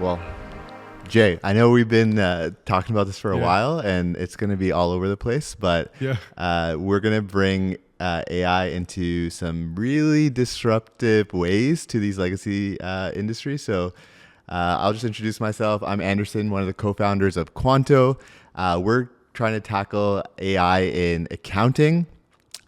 Well, Jay, I know we've been talking about this for a Yeah. while, and it's going to be all over the place, but Yeah. we're going to bring AI into some really disruptive ways to these legacy industries. So I'll just introduce myself. I'm Anderson, one of the co-founders of Quanto. We're trying to tackle AI in accounting.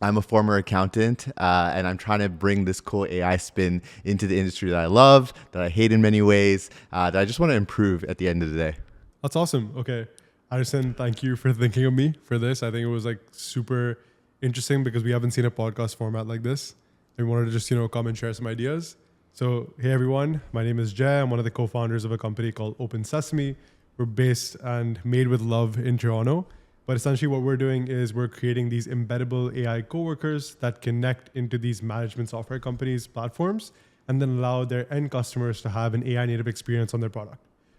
I'm a former accountant, and I'm trying to bring this cool AI spin into the industry that I love, that I hate in many ways, that I just want to improve at the end of the day. That's awesome. Okay. Addison, thank you for thinking of me for this. I think it was like super interesting because we haven't seen a podcast format like this. We wanted to just, come and share some ideas. So, hey everyone, my name is Jay. I'm one of the co-founders of a company called OpenSesame. We're based and made with love in Toronto. But essentially what we're doing is we're creating these embeddable AI coworkers that connect into these management software companies' platforms and then allow their end customers to have an AI native experience on their product.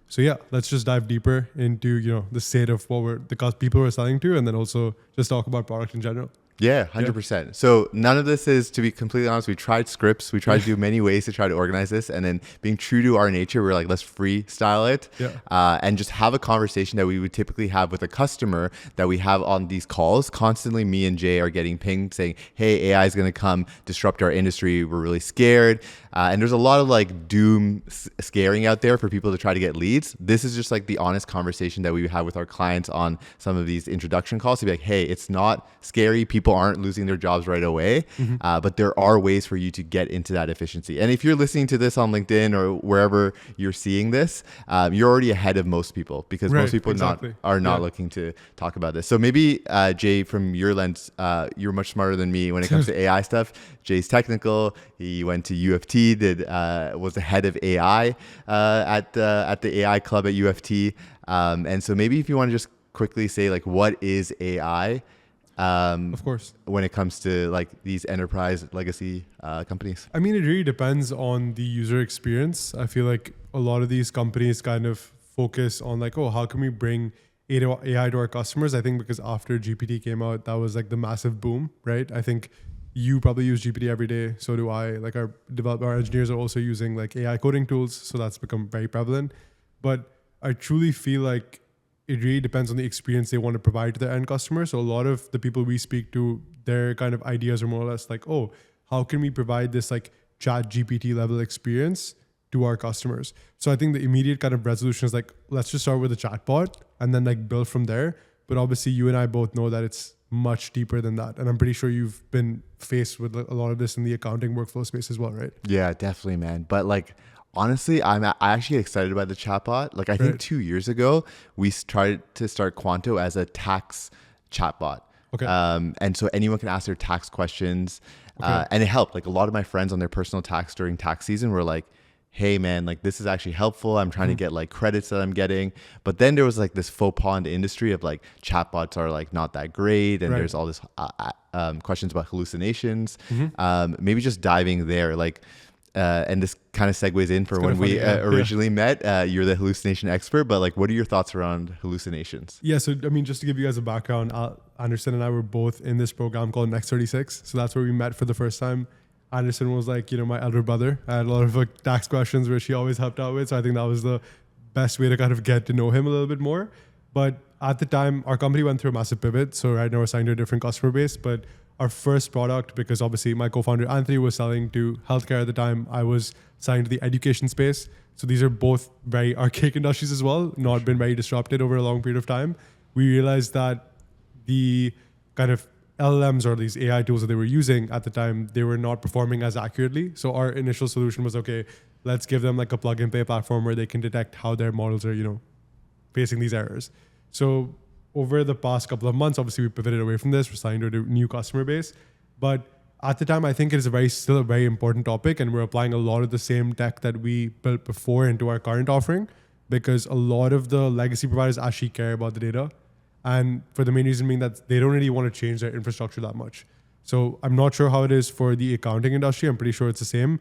So yeah, let's just dive deeper into, the state of what the people we're selling to, and then also just talk about product in general. Yeah, 100%. So none of this is, to be completely honest, we tried scripts. We tried to do many ways to try to organize this. And then being true to our nature, we're like, let's freestyle it and just have a conversation that we would typically have with a customer that we have on these calls. Constantly, me and Jay are getting pinged saying, hey, AI is going to come disrupt our industry. We're really scared. And there's a lot of like doom scaring out there for people to try to get leads. This is just like the honest conversation that we have with our clients on some of these introduction calls to be like, hey, it's not scary. People aren't losing their jobs right away, but there are ways for you to get into that efficiency. And if you're listening to this on LinkedIn or wherever you're seeing this, you're already ahead of most people because most people are not looking to talk about this. So maybe Jay, from your lens, you're much smarter than me when it comes to AI stuff. Jay's technical. He went to U of T, was the head of AI at the AI club at U of T. And so maybe if you want to just quickly say like, what is AI? Of course. When it comes to like these enterprise legacy companies. I mean, it really depends on the user experience. I feel like a lot of these companies kind of focus on like, oh, how can we bring AI to our customers? I think because after GPT came out, that was like the massive boom, right? I think you probably use GPT every day. So do I. Like our engineers are also using like AI coding tools. So that's become very prevalent. But I truly feel like it really depends on the experience they want to provide to their end customer. So a lot of the people we speak to, their kind of ideas are more or less like, oh, how can we provide this like chat GPT level experience to our customers? So I think the immediate kind of resolution is like, let's just start with a chatbot and then like build from there. But obviously you and I both know that it's much deeper than that. And I'm pretty sure you've been faced with a lot of this in the accounting workflow space as well, right? Yeah, definitely, man. But like, honestly, I'm actually excited about the chatbot. Like I think 2 years ago, we tried to start Quanto as a tax chatbot. Okay. And so anyone can ask their tax questions. And it helped. Like a lot of my friends on their personal tax during tax season were like, hey man, like this is actually helpful. I'm trying to get like credits that I'm getting. But then there was like this faux pas in the industry of like chatbots are like not that great. And there's all this questions about hallucinations. Maybe just diving there, like, and this kind of segues in for when we originally met. You're the hallucination expert, but like, what are your thoughts around hallucinations? Yeah, so I mean, just to give you guys a background, Anderson and I were both in this program called Next 36. So that's where we met for the first time. Anderson was like, my elder brother. I had a lot of like tax questions which he always helped out with. So I think that was the best way to kind of get to know him a little bit more. But at the time, our company went through a massive pivot. So right now we're signed to a different customer base. But our first product, because obviously my co-founder Anthony was selling to healthcare at the time, I was signed to the education space. So these are both very archaic industries as well, not been very disrupted over a long period of time. We realized that the kind of LLMs or these AI tools that they were using at the time, they were not performing as accurately. So our initial solution was, okay, let's give them like a plug and play platform where they can detect how their models are, facing these errors. So over the past couple of months, obviously we pivoted away from this. We're signed to a new customer base. But at the time, I think it is still a very important topic, and we're applying a lot of the same tech that we built before into our current offering, because a lot of the legacy providers actually care about the data. And for the main reason being that they don't really want to change their infrastructure that much. So I'm not sure how it is for the accounting industry. I'm pretty sure it's the same.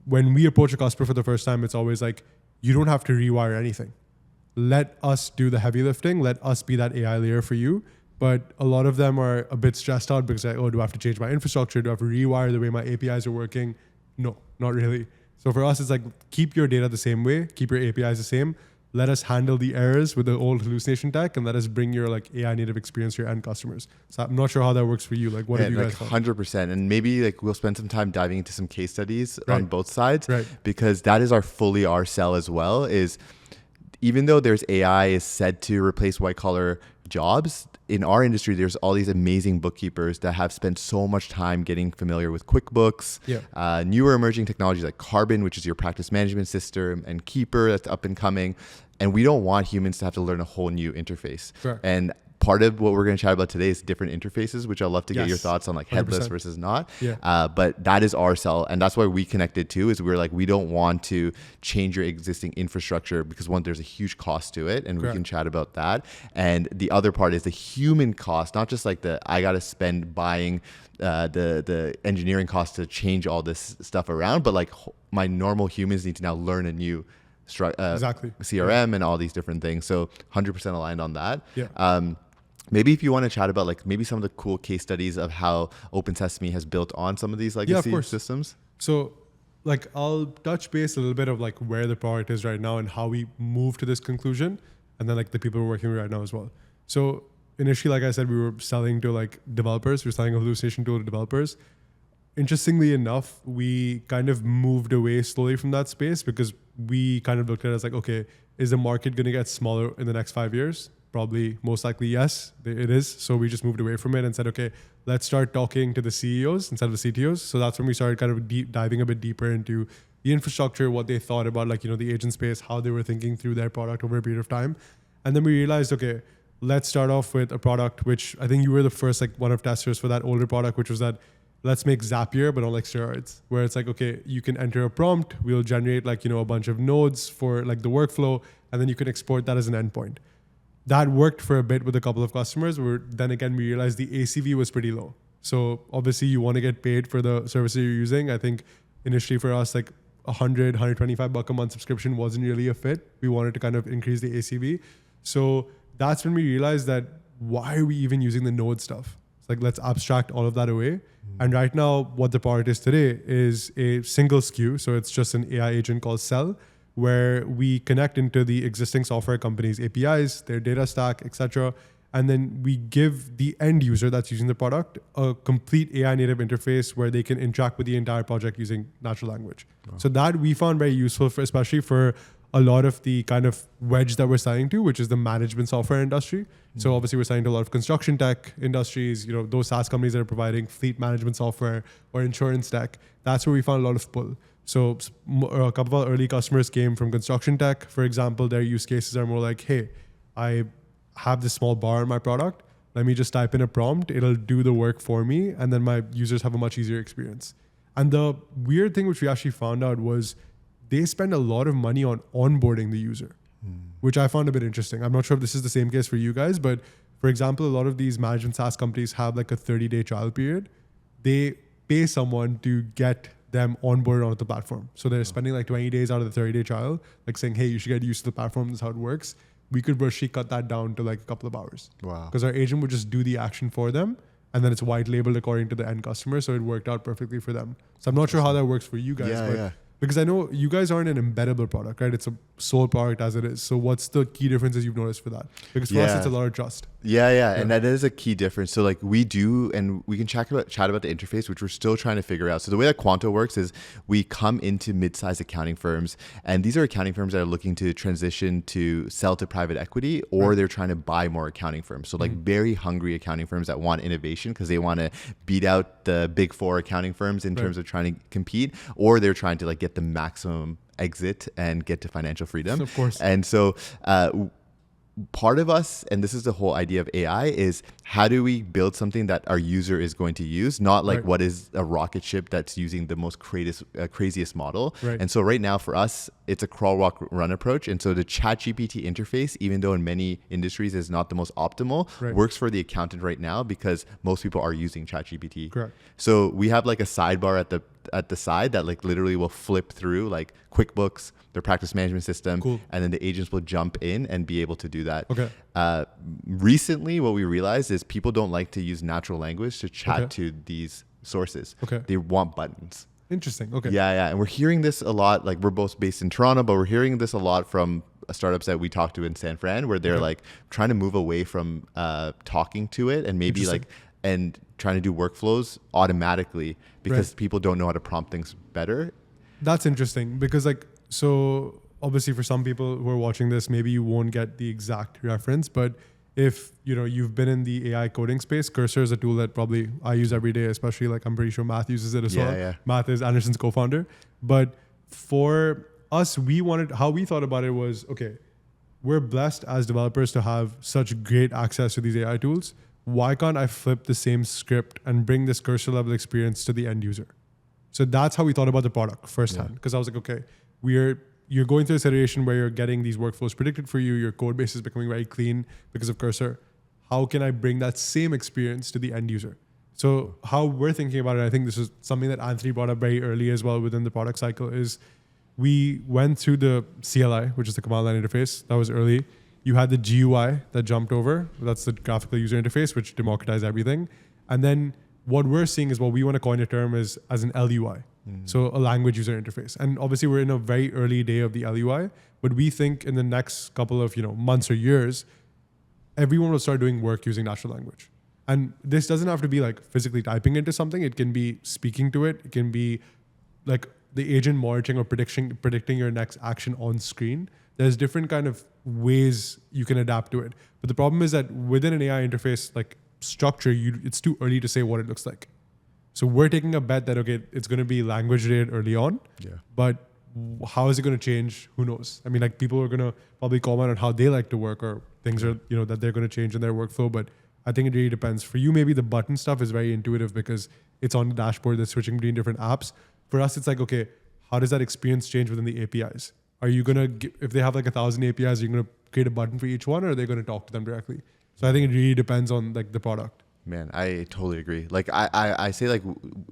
When we approach a customer for the first time, it's always like, you don't have to rewire anything. Let us do the heavy lifting. Let us be that AI layer for you. But a lot of them are a bit stressed out because like, oh, do I have to change my infrastructure? Do I have to rewire the way my APIs are working? No, not really. So for us, it's like, keep your data the same way, keep your APIs the same. Let us handle the errors with the old hallucination tech, and let us bring your like AI native experience to your end customers. So I'm not sure how that works for you. Like, what have you guys found? 100%. And maybe like we'll spend some time diving into some case studies on both sides, because that is our sell as well. Is even though there's AI is said to replace white collar jobs, in our industry, there's all these amazing bookkeepers that have spent so much time getting familiar with QuickBooks, newer emerging technologies like Carbon, which is your practice management system, and Keeper that's up and coming. And we don't want humans to have to learn a whole new interface. And part of what we're going to chat about today is different interfaces, which I'd love to get your thoughts on, like headless 100%. Versus not. But that is our sell. And that's why we connected too, is we're like, we don't want to change your existing infrastructure because one, there's a huge cost to it, and we can chat about that. And the other part is the human cost, not just like I got to spend buying the engineering cost to change all this stuff around, but like my normal humans need to now learn a new CRM and all these different things. So 100% aligned on that. Maybe if you want to chat about like maybe some of the cool case studies of how OpenSesame has built on some of these legacy systems. So like I'll touch base a little bit of like where the product is right now and how we moved to this conclusion, and then like the people we're working with right now as well. So initially, like I said, we were selling to like developers. We were selling a hallucination tool to developers. Interestingly enough, we kind of moved away slowly from that space because we kind of looked at it as like, okay, is the market going to get smaller in the next 5 years? Probably, most likely, yes, it is. So we just moved away from it and said, okay, let's start talking to the CEOs instead of the CTOs. So that's when we started kind of diving a bit deeper into the infrastructure, what they thought about like, the agent space, how they were thinking through their product over a period of time. And then we realized, okay, let's start off with a product, which I think you were the first like one of testers for that older product, which was that let's make Zapier, but on like steroids, where it's like, okay, you can enter a prompt, we'll generate like, a bunch of nodes for like the workflow, and then you can export that as an endpoint. That worked for a bit with a couple of customers, where then again, we realized the ACV was pretty low. So obviously you want to get paid for the services you're using. I think initially for us, like $125 a month subscription wasn't really a fit. We wanted to kind of increase the ACV. So that's when we realized that why are we even using the node stuff? It's like, let's abstract all of that away. And right now, what the product is today is a single SKU. So it's just an AI agent called Cell, where we connect into the existing software companies' APIs, their data stack, etc. And then we give the end user that's using the product a complete AI native interface where they can interact with the entire project using natural language. So that we found very useful, especially for a lot of the kind of wedge that we're selling to, which is the management software industry. So obviously we're selling to a lot of construction tech industries, those SaaS companies that are providing fleet management software or insurance tech. That's where we found a lot of pull. So a couple of our early customers came from construction tech. For example, their use cases are more like, hey, I have this small bar in my product. Let me just type in a prompt. It'll do the work for me. And then my users have a much easier experience. And the weird thing which we actually found out was they spend a lot of money on onboarding the user, which I found a bit interesting. I'm not sure if this is the same case for you guys, but for example, a lot of these management SaaS companies have like a 30-day trial period. They pay someone to get them onboarded onto the platform. So they're spending like 20 days out of the 30-day trial, like saying, hey, you should get used to the platform. This is how it works. We could virtually cut that down to like a couple of hours. Wow. Because our agent would just do the action for them. And then it's white labeled according to the end customer. So it worked out perfectly for them. So I'm not sure how that works for you guys. Because I know you guys aren't an embeddable product, right? It's a sole product as it is. So what's the key differences you've noticed for that? Because for us, it's a lot of trust. And that is a key difference. So like we do, and we can chat about the interface, which we're still trying to figure out. So the way that Quanto works is we come into mid-sized accounting firms, and these are accounting firms that are looking to transition to sell to private equity, or they're trying to buy more accounting firms. So like very hungry accounting firms that want innovation because they want to beat out the big four accounting firms in terms of trying to compete, or they're trying to like get the maximum exit and get to financial freedom. Of course. And so part of us, and this is the whole idea of AI, is how do we build something that our user is going to use, not like what is a rocket ship that's using the most craziest model. And so right now for us, it's a crawl, walk, run approach. And so the ChatGPT interface, even though in many industries is not the most optimal, works for the accountant right now because most people are using ChatGPT. Correct. So we have like a sidebar at the side that like literally will flip through like QuickBooks, their practice management system, and then the agents will jump in and be able to do that. Recently, what we realized is people don't like to use natural language to chat to these sources. They want buttons. Interesting. Okay. Yeah. And we're hearing this a lot. Like we're both based in Toronto, but we're hearing this a lot from startups that we talk to in San Fran, where they're like trying to move away from talking to it and maybe like and trying to do workflows automatically because people don't know how to prompt things better. That's interesting because like, so obviously for some people who are watching this, maybe you won't get the exact reference, but if you've been in the AI coding space, Cursor is a tool that probably I use every day, especially like I'm pretty sure Matt uses it as well. Yeah. Matt is Anderson's co-founder. But for us, how we thought about it was, okay, we're blessed as developers to have such great access to these AI tools. Why can't I flip the same script and bring this Cursor level experience to the end user? So that's how we thought about the product firsthand. Because I was like, okay, you're going through this iteration where you're getting these workflows predicted for you. Your code base is becoming very clean because of Cursor. How can I bring that same experience to the end user? So how we're thinking about it, I think this is something that Anthony brought up very early as well within the product cycle, is we went through the CLI, which is the command line interface. That was early. You had the GUI that jumped over. That's the graphical user interface, which democratized everything. And then what we're seeing is what we want to coin a term as an LUI. So a language user interface. And obviously we're in a very early day of the LUI, but we think in the next couple of months or years, everyone will start doing work using natural language. And this doesn't have to be like physically typing into something. It can be speaking to it. It can be like the agent monitoring or predicting your next action on screen. There's different kind of ways you can adapt to it. But the problem is that within an AI interface like structure, it's too early to say what it looks like. So we're taking a bet that, okay, it's going to be language related early on, but how is it going to change? Who knows? I mean, like people are going to probably comment on how they like to work or things are, that they're going to change in their workflow. But I think it really depends. For you, maybe the button stuff is very intuitive because it's on the dashboard that's switching between different apps. For us, it's like, okay, how does that experience change within the APIs? Are you going to, if they have like 1,000 APIs, are you going to create a button for each one, or are they going to talk to them directly? So I think it really depends on like the product. Man, I totally agree. Like I say, like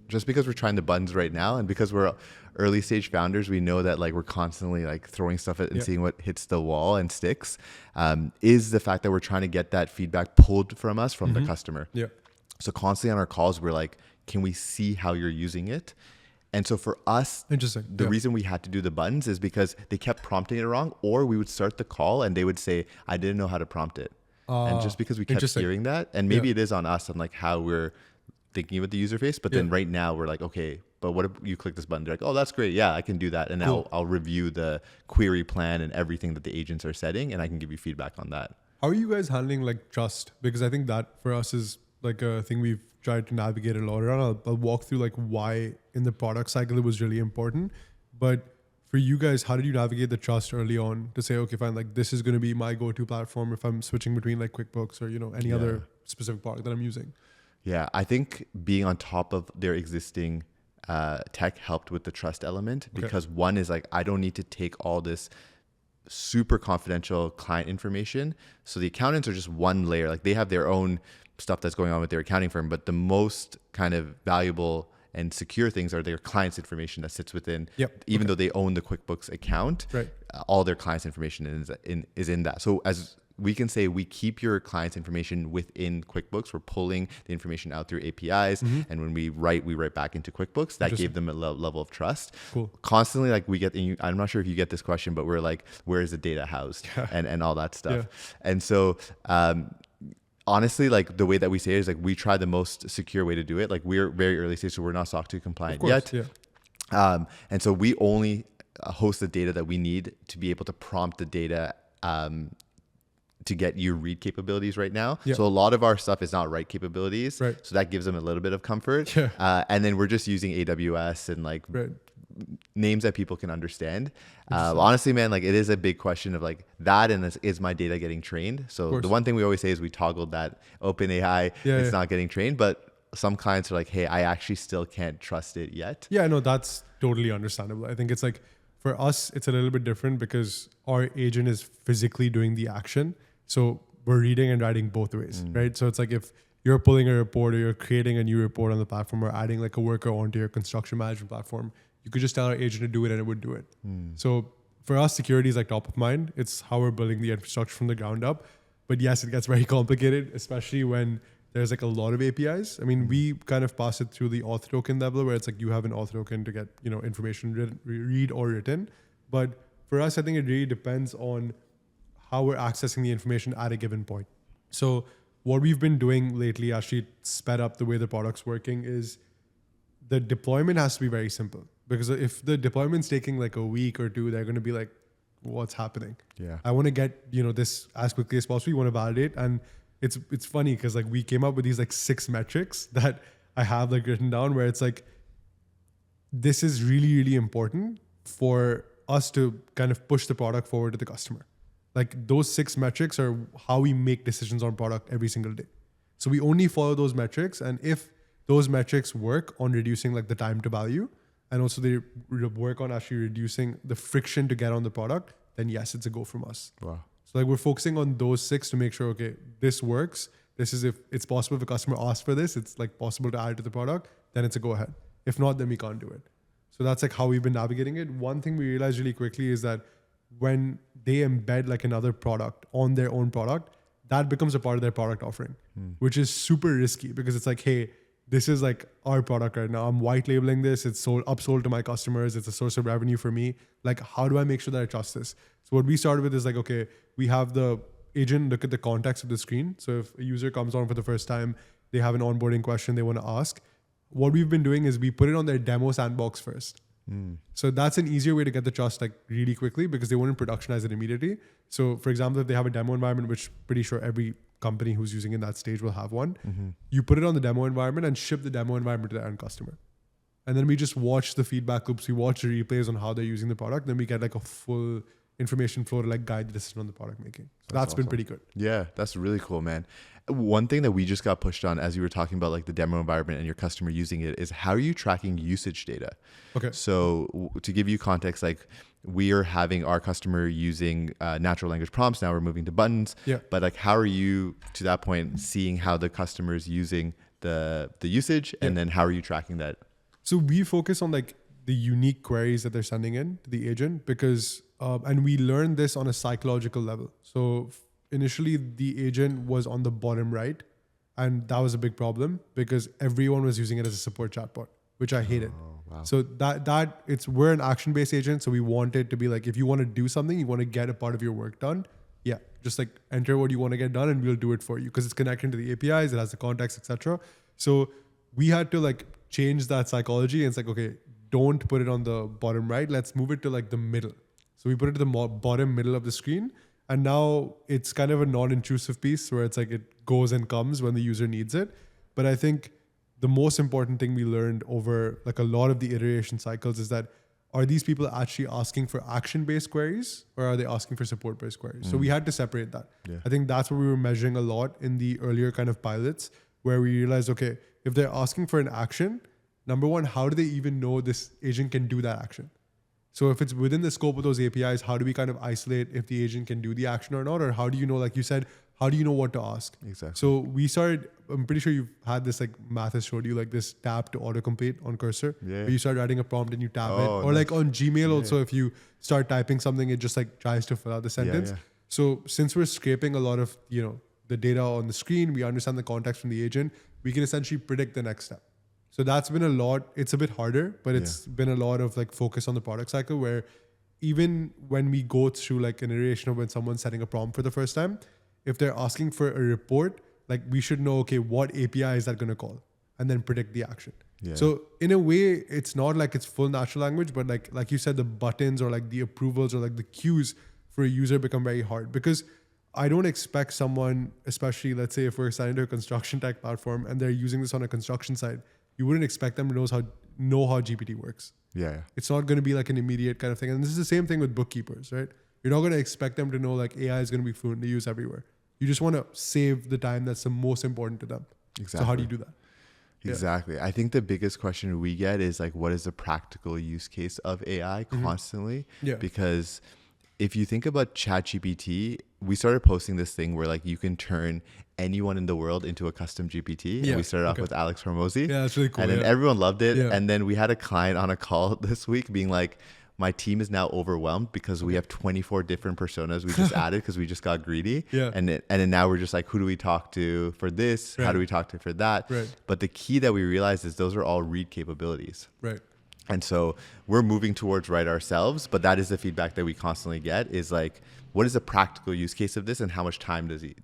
just because we're trying the buttons right now and because we're early stage founders, we know that like we're constantly like throwing stuff at and seeing what hits the wall and sticks, is the fact that we're trying to get that feedback pulled from us from the customer. Yeah. So constantly on our calls, we're like, can we see how you're using it? And so for us, the reason we had to do the buttons is because they kept prompting it wrong, or we would start the call and they would say, I didn't know how to prompt it. And just because we kept hearing that, and maybe it is on us on like how we're thinking about the user face, but then right now we're like, okay, but what if you click this button? They're like, oh, that's great. Yeah, I can do that. And now I'll review the query plan and everything that the agents are setting, and I can give you feedback on that. How are you guys handling like trust? Because I think that for us is like a thing we've tried to navigate a lot around. I'll walk through like why in the product cycle it was really important. But for you guys, how did you navigate the trust early on to say, okay, fine, like this is going to be my go-to platform if I'm switching between like QuickBooks or any other specific product that I'm using? Yeah, I think being on top of their existing tech helped with the trust element, because one is like, I don't need to take all this super confidential client information. So the accountants are just one layer. Like they have their own stuff that's going on with their accounting firm, but the most kind of valuable and secure things are their clients' information that sits within, even though they own the QuickBooks account, all their clients' information is in that. So as we can say, we keep your clients' information within QuickBooks. We're pulling the information out through APIs. And when we write back into QuickBooks. That gave them a level of trust. Constantly, like we get, I'm not sure if you get this question, but we're like, where is the data housed and all that stuff. And so, honestly, like the way that we say it is like we try the most secure way to do it. Like we're very early stage, so we're not SOC 2 compliant yet. And so we only host the data that we need to be able to prompt the data to get your read capabilities right now. So a lot of our stuff is not write capabilities. So that gives them a little bit of comfort. And then we're just using AWS and like names that people can understand. Honestly, man, like it is a big question of like that, and is my data getting trained? So the one thing we always say is we toggled that OpenAI, it's not getting trained, but some clients are like, hey, I actually still can't trust it yet. Yeah, no, that's totally understandable. I think it's like, for us, it's a little bit different because our agent is physically doing the action. So we're reading and writing both ways, right? So it's like if you're pulling a report or you're creating a new report on the platform or adding like a worker onto your construction management platform, you could just tell our agent to do it and it would do it. So for us, security is like top of mind. It's how we're building the infrastructure from the ground up. But yes, it gets very complicated, especially when there's like a lot of APIs. I mean, we kind of pass it through the auth token level where it's like you have an auth token to get, information read or written. But for us, I think it really depends on how we're accessing the information at a given point. So what we've been doing lately, actually sped up the way the product's working, is the deployment has to be very simple. Because if the deployment's taking like a week or two, they're going to be like, what's happening? Yeah. I want to get, this as quickly as possible. You want to validate. And it's funny because like we came up with these like 6 metrics that I have like written down where it's like, this is really, really important for us to kind of push the product forward to the customer. Like those 6 metrics are how we make decisions on product every single day. So we only follow those metrics. And if those metrics work on reducing like the time to value, and also they work on actually reducing the friction to get on the product, then yes, it's a go from us. Wow. So like we're focusing on those 6 to make sure, okay, this works. This is, if it's possible, if a customer asks for this, it's like possible to add it to the product, then it's a go ahead. If not, then we can't do it. So that's like how we've been navigating it. One thing we realized really quickly is that when they embed like another product on their own product, that becomes a part of their product offering, which is super risky because it's like, hey, this is like our product right now. I'm white labeling this. It's upsold to my customers. It's a source of revenue for me. Like, how do I make sure that I trust this? So what we started with is like, okay, we have the agent look at the context of the screen. So if a user comes on for the first time, they have an onboarding question they want to ask. What we've been doing is we put it on their demo sandbox first. So that's an easier way to get the trust like really quickly because they wouldn't productionize it immediately. So for example, if they have a demo environment, which pretty sure every company who's using in that stage will have one, you put it on the demo environment and ship the demo environment to the end customer. And then we just watch the feedback loops. We watch the replays on how they're using the product. Then we get like a full information flow to like guide the decision on the product making. So that's been pretty good. Yeah, that's really cool, man. One thing that we just got pushed on as you were talking about like the demo environment and your customer using it is how are you tracking usage data? Okay. So to give you context, like we are having our customer using natural language prompts. Now we're moving to buttons. Yeah. But like, how are you to that point seeing how the customer is using the usage, and then how are you tracking that? So we focus on like the unique queries that they're sending in to the agent because, and we learned this on a psychological level. So initially the agent was on the bottom right, and that was a big problem because everyone was using it as a support chatbot, which I hated. Oh, wow. So we're an action-based agent. So we want it to be like, if you want to do something, you want to get a part of your work done. Yeah. Just like enter what you want to get done and we'll do it for you because it's connected to the APIs, it has the context, etc. So we had to like change that psychology and it's like, okay, don't put it on the bottom right. Let's move it to like the middle. So we put it to the bottom middle of the screen. And now it's kind of a non-intrusive piece where it's like it goes and comes when the user needs it. But I think the most important thing we learned over like a lot of the iteration cycles is that are these people actually asking for action-based queries or are they asking for support-based queries? So we had to separate that. Yeah. I think that's what we were measuring a lot in the earlier kind of pilots where we realized, okay, if they're asking for an action, number one, how do they even know this agent can do that action? So if it's within the scope of those APIs, how do we kind of isolate if the agent can do the action or not? Or how do you know, like you said, how do you know what to ask? Exactly. So we started, I'm pretty sure you've had this, like Math has showed you like this tab to autocomplete on cursor. Yeah. Where you start writing a prompt and you tap it. Or like on Gmail also, if you start typing something, it just like tries to fill out the sentence. Yeah. So since we're scraping a lot of, the data on the screen, we understand the context from the agent, we can essentially predict the next step. So that's been a lot. It's a bit harder, but it's been a lot of like focus on the product cycle where even when we go through like an iteration of when someone's setting a prompt for the first time, if they're asking for a report, like we should know, okay, what API is that going to call and then predict the action. Yeah. So in a way, it's not like it's full natural language, but like you said, the buttons or like the approvals or like the cues for a user become very hard because I don't expect someone, especially let's say if we're assigned to a construction tech platform and they're using this on a construction side, you wouldn't expect them to know how GPT works. Yeah. It's not going to be like an immediate kind of thing. And this is the same thing with bookkeepers, right? You're not going to expect them to know like AI is going to be fluent to use everywhere. You just want to save the time that's the most important to them. Exactly. So how do you do that? Exactly. I think the biggest question we get is like, what is the practical use case of AI constantly? Yeah. Because if you think about ChatGPT, we started posting this thing where like you can turn anyone in the world into a custom GPT. Yeah. And we started off with Alex Hormozi. Yeah, that's really cool. And then everyone loved it. Yeah. And then we had a client on a call this week being like, my team is now overwhelmed because we have 24 different personas we just added because we just got greedy. Yeah. And then now we're just like, who do we talk to for this? How do we talk to for that? Right. But the key that we realized is those are all read capabilities. Right. And so we're moving towards write ourselves, but that is the feedback that we constantly get is like, what is the practical use case of this and how much time does it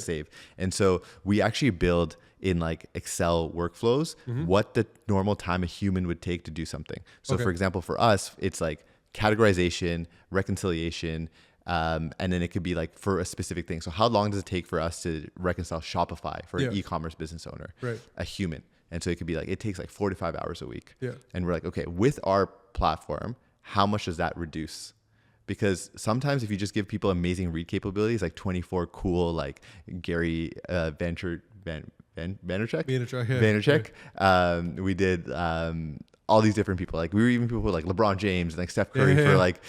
save? And so we actually build in like Excel workflows what the normal time a human would take to do something. So for example, for us, it's like categorization, reconciliation, and then it could be like for a specific thing. So how long does it take for us to reconcile Shopify for an e-commerce business owner, a human? And so it could be like, it takes like 4 to 5 hours a week. Yeah. And we're like, okay, with our platform, how much does that reduce? Because sometimes if you just give people amazing read capabilities, like 24 cool, like Gary Vaynerchuk, we did all these different people. Like we were even people like LeBron James and like Steph Curry for like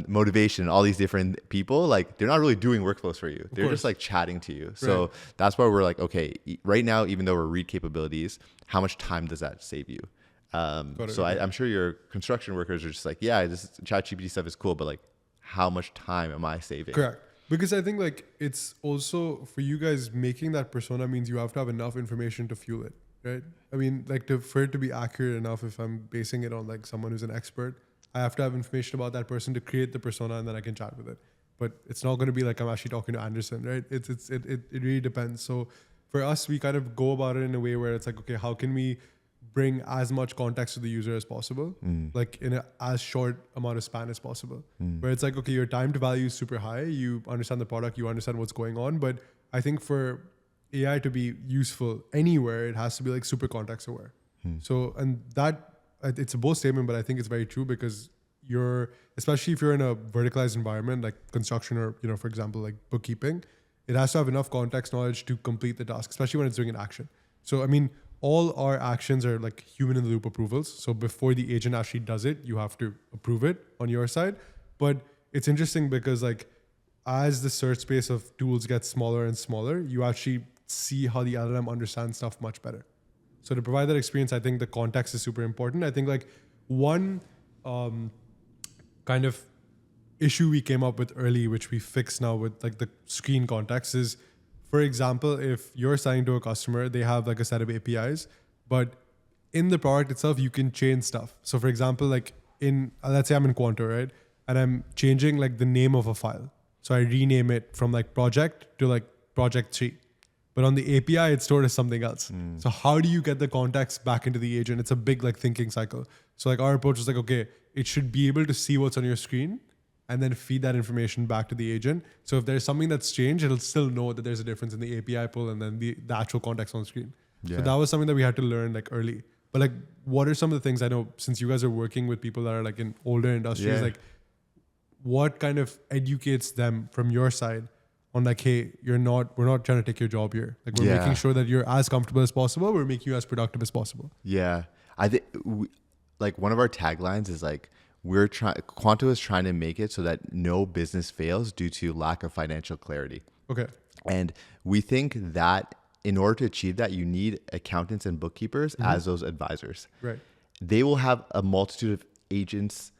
motivation, all these different people. Like they're not really doing workflows for you. They're just like chatting to you. So that's why we're like, okay, right now, even though we're read capabilities, how much time does that save you? I'm sure your construction workers are just like, yeah, this ChatGPT stuff is cool, but like, how much time am I saving? Correct. Because I think like it's also for you guys making that persona means you have to have enough information to fuel it, right? I mean, like for it to be accurate enough, if I'm basing it on like someone who's an expert, I have to have information about that person to create the persona and then I can chat with it. But it's not going to be like I'm actually talking to Anderson, right? It really depends. So for us, we kind of go about it in a way where it's like, okay, how can we bring as much context to the user as possible, like in as short amount of span as possible. Where it's like, okay, your time to value is super high. You understand the product, you understand what's going on. But I think for AI to be useful anywhere, it has to be like super context aware. So, and that it's a bold statement, but I think it's very true because especially if you're in a verticalized environment like construction or, for example, like bookkeeping, it has to have enough context knowledge to complete the task, especially when it's doing an action. So, I mean, all our actions are like human in the loop approvals. So before the agent actually does it, you have to approve it on your side. But it's interesting because like as the search space of tools gets smaller and smaller, you actually see how the LLM understands stuff much better. So to provide that experience, I think the context is super important. I think like one kind of issue we came up with early, which we fix now with like the screen context is, for example, if you're selling to a customer, they have like a set of APIs, but in the product itself, you can change stuff. So for example, like let's say I'm in Quanto, right? And I'm changing like the name of a file. So I rename it from like project to like project 3. But on the API, it's stored as something else. So how do you get the context back into the agent? It's a big like thinking cycle. So like our approach is like, okay, it should be able to see what's on your screen and then feed that information back to the agent. So if there's something that's changed, it'll still know that there's a difference in the API pull and then the actual context on screen. Yeah. So that was something that we had to learn like early. But like, what are some of the things I know, since you guys are working with people that are like in older industries, like what kind of educates them from your side on like, hey, we're not trying to take your job here. Like we're making sure that you're as comfortable as possible. We're making you as productive as possible. Yeah. I think like one of our taglines is like, Quanto is trying to make it so that no business fails due to lack of financial clarity. Okay. And we think that in order to achieve that, you need accountants and bookkeepers as those advisors. Right. They will have a multitude of agents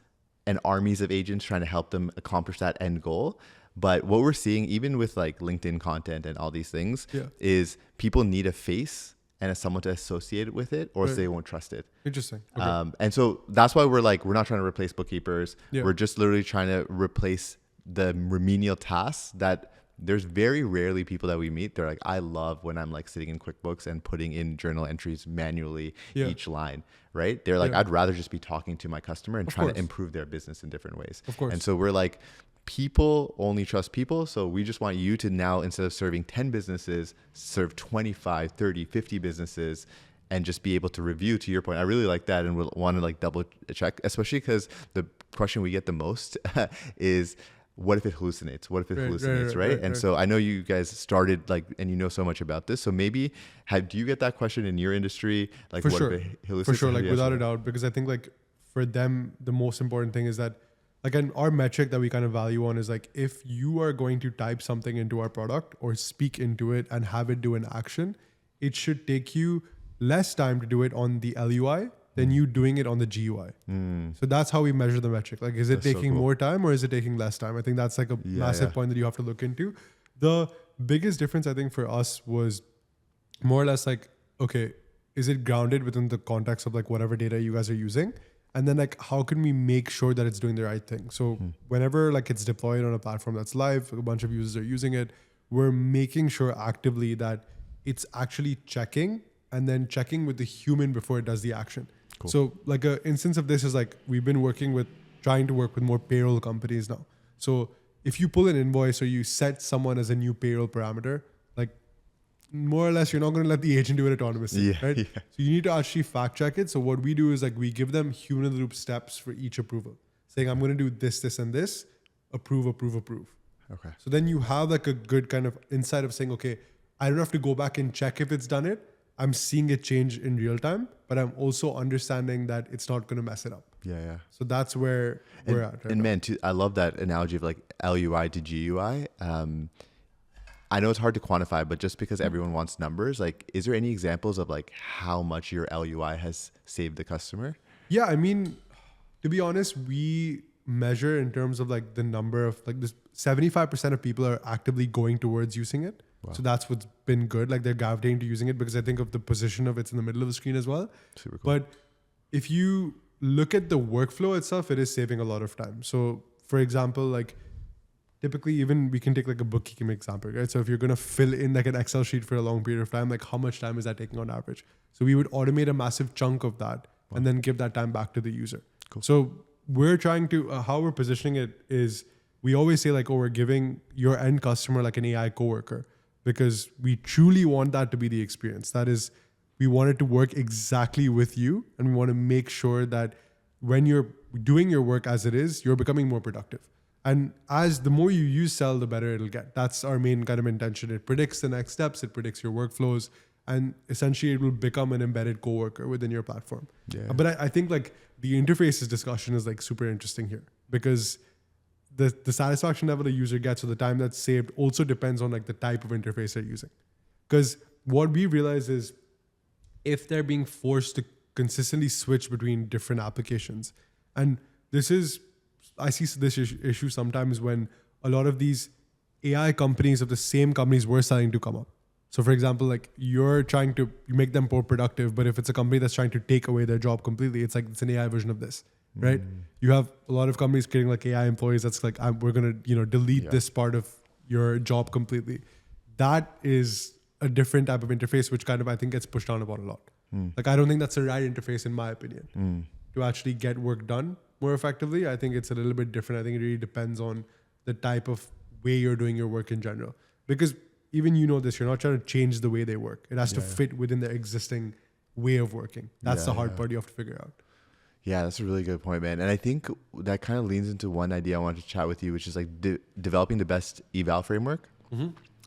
and armies of agents trying to help them accomplish that end goal. But what we're seeing, even with like LinkedIn content and all these things, is people need a face and as someone to associate it with it, or else they won't trust it. Interesting. Okay. And so that's why we're not trying to replace bookkeepers. Yeah. We're just literally trying to replace the remedial tasks that there's very rarely people that we meet. They're like, I love when I'm like sitting in QuickBooks and putting in journal entries manually each line, right? They're like, I'd rather just be talking to my customer and trying to improve their business in different ways. Of course. And so we're like, people only trust people. So we just want you to now, instead of serving 10 businesses, serve 25, 30, 50 businesses and just be able to review. To your point, I really like that and we'll want to like double check, especially because the question we get the most is, what if it hallucinates? What if it hallucinates, right? And so I know you guys started like, and you know so much about this. So maybe do you get that question in your industry? Like, for what sure. if it hallucinates? For sure, like without a doubt, because I think like for them, the most important thing is that like our metric that we kind of value on is like, if you are going to type something into our product or speak into it and have it do an action, it should take you less time to do it on the LUI than you doing it on the GUI. So that's how we measure the metric. Like, is it taking more time or is it taking less time? I think that's like a massive point that you have to look into. The biggest difference, I think, for us was more or less like, okay, is it grounded within the context of like whatever data you guys are using? And then like, how can we make sure that it's doing the right thing? So whenever like it's deployed on a platform that's live, a bunch of users are using it, we're making sure actively that it's actually checking and then checking with the human before it does the action. Cool. So like an instance of this is like, we've been trying to work with more payroll companies now. So if you pull an invoice or you set someone as a new payroll parameter, like more or less, you're not going to let the agent do it autonomously, right? So you need to actually fact check it. So what we do is like, we give them human in the loop steps for each approval, saying, I'm going to do this, this, and this, approve. Okay. So then you have like a good kind of insight of saying, okay, I don't have to go back and check if it's done it. I'm seeing it change in real time, but I'm also understanding that it's not going to mess it up. Yeah. So that's where we're at. Right, and man, I love that analogy of like LUI to GUI. I know it's hard to quantify, but just because everyone wants numbers, like, is there any examples of like how much your LUI has saved the customer? Yeah, I mean, to be honest, we measure in terms of like the number of like this 75% of people are actively going towards using it. Wow. So that's what's been good. Like they're gravitating to using it because I think of the position of it's in the middle of the screen as well. Super cool. But if you look at the workflow itself, it is saving a lot of time. So for example, like typically even we can take like a bookkeeping example, right? So if you're going to fill in like an Excel sheet for a long period of time, like how much time is that taking on average? So we would automate a massive chunk of that and then give that time back to the user. Cool. So we're trying to, how we're positioning it is we always say like, oh, we're giving your end customer like an AI coworker, because we truly want that to be the experience. That is, we want it to work exactly with you. And we want to make sure that when you're doing your work as it is, you're becoming more productive. And as the more you use Cell, the better it'll get. That's our main kind of intention. It predicts the next steps. It predicts your workflows. And essentially it will become an embedded coworker within your platform. Yeah. But I think like the interfaces discussion is like super interesting here, because the satisfaction level a user gets or the time that's saved also depends on like the type of interface they're using. Because what we realize is if they're being forced to consistently switch between different applications, and I see this issue sometimes when a lot of these AI companies of the same companies we're selling to come up. So for example, like you're trying to make them more productive, but if it's a company that's trying to take away their job completely, it's like it's an AI version of this. Right? You have a lot of companies creating like AI employees that's like, we're going to, delete this part of your job completely. That is a different type of interface, which kind of, I think, gets pushed down about a lot. Like, I don't think that's the right interface in my opinion to actually get work done more effectively. I think it's a little bit different. I think it really depends on the type of way you're doing your work in general. Because even this, you're not trying to change the way they work. It has to fit within their existing way of working. That's the hard part you have to figure out. Yeah, that's a really good point, man. And I think that kind of leans into one idea I wanted to chat with you, which is like developing the best eval framework.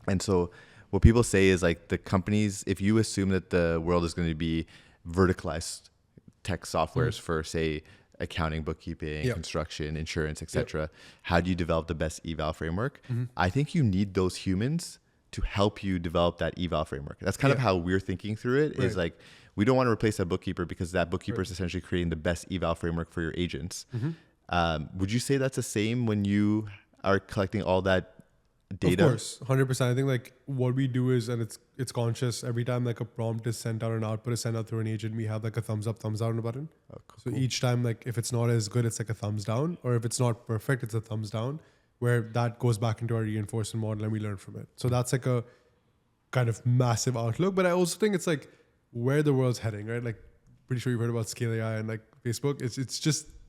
And so what people say is like the companies, if you assume that the world is going to be verticalized tech softwares for, say, accounting, bookkeeping, construction, insurance, etc., how do you develop the best eval framework? I think you need those humans to help you develop that eval framework. That's kind of how we're thinking through it. Is like, we don't want to replace that bookkeeper because that bookkeeper is essentially creating the best eval framework for your agents. Would you say that's the same when you are collecting all that data? Of course, 100%. I think like what we do is, and it's conscious, every time like a prompt is sent out or an output is sent out through an agent, we have like a thumbs up, thumbs down button. So each time, like if it's not as good, it's like a thumbs down, or if it's not perfect, it's a thumbs down, where that goes back into our reinforcement model and we learn from it. So that's like a kind of massive outlook. But I also think it's like where the world's heading, right? Like pretty sure you've heard about Scale AI and like Facebook.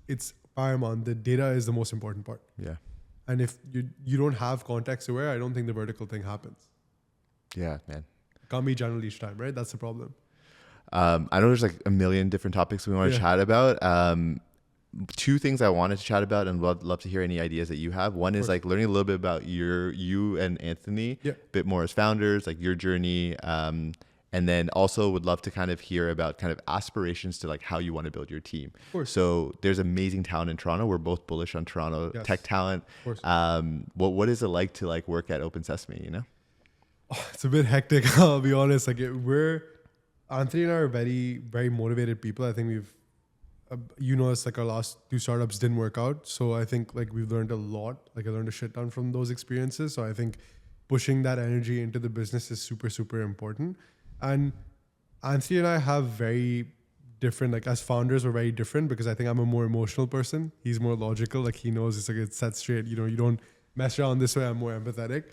It's paramount. The data is the most important part. Yeah. And if you don't have context aware, I don't think the vertical thing happens. Yeah, man. It can't be general each time, right? That's the problem. I know there's like a million different topics we want to chat about. Two things I wanted to chat about, and would love to hear any ideas that you have. One is like learning a little bit about you and Anthony, a bit more as founders, like your journey. And then also would love to kind of hear about kind of aspirations to like how you want to build your team. So there's amazing talent in Toronto. We're both bullish on Toronto tech talent. What is it like to like work at OpenSesame, It's a bit hectic, I'll be honest. Like Anthony and I are very, very motivated people. I think we've it's like our last 2 startups didn't work out. So I think like we've learned a lot. Like I learned a shit ton from those experiences. So I think pushing that energy into the business is super, super important. And Anthony and I have very different, like as founders, we're very different because I think I'm a more emotional person. He's more logical. Like he knows it's like it's set straight. You know, you don't mess around this way. I'm more empathetic.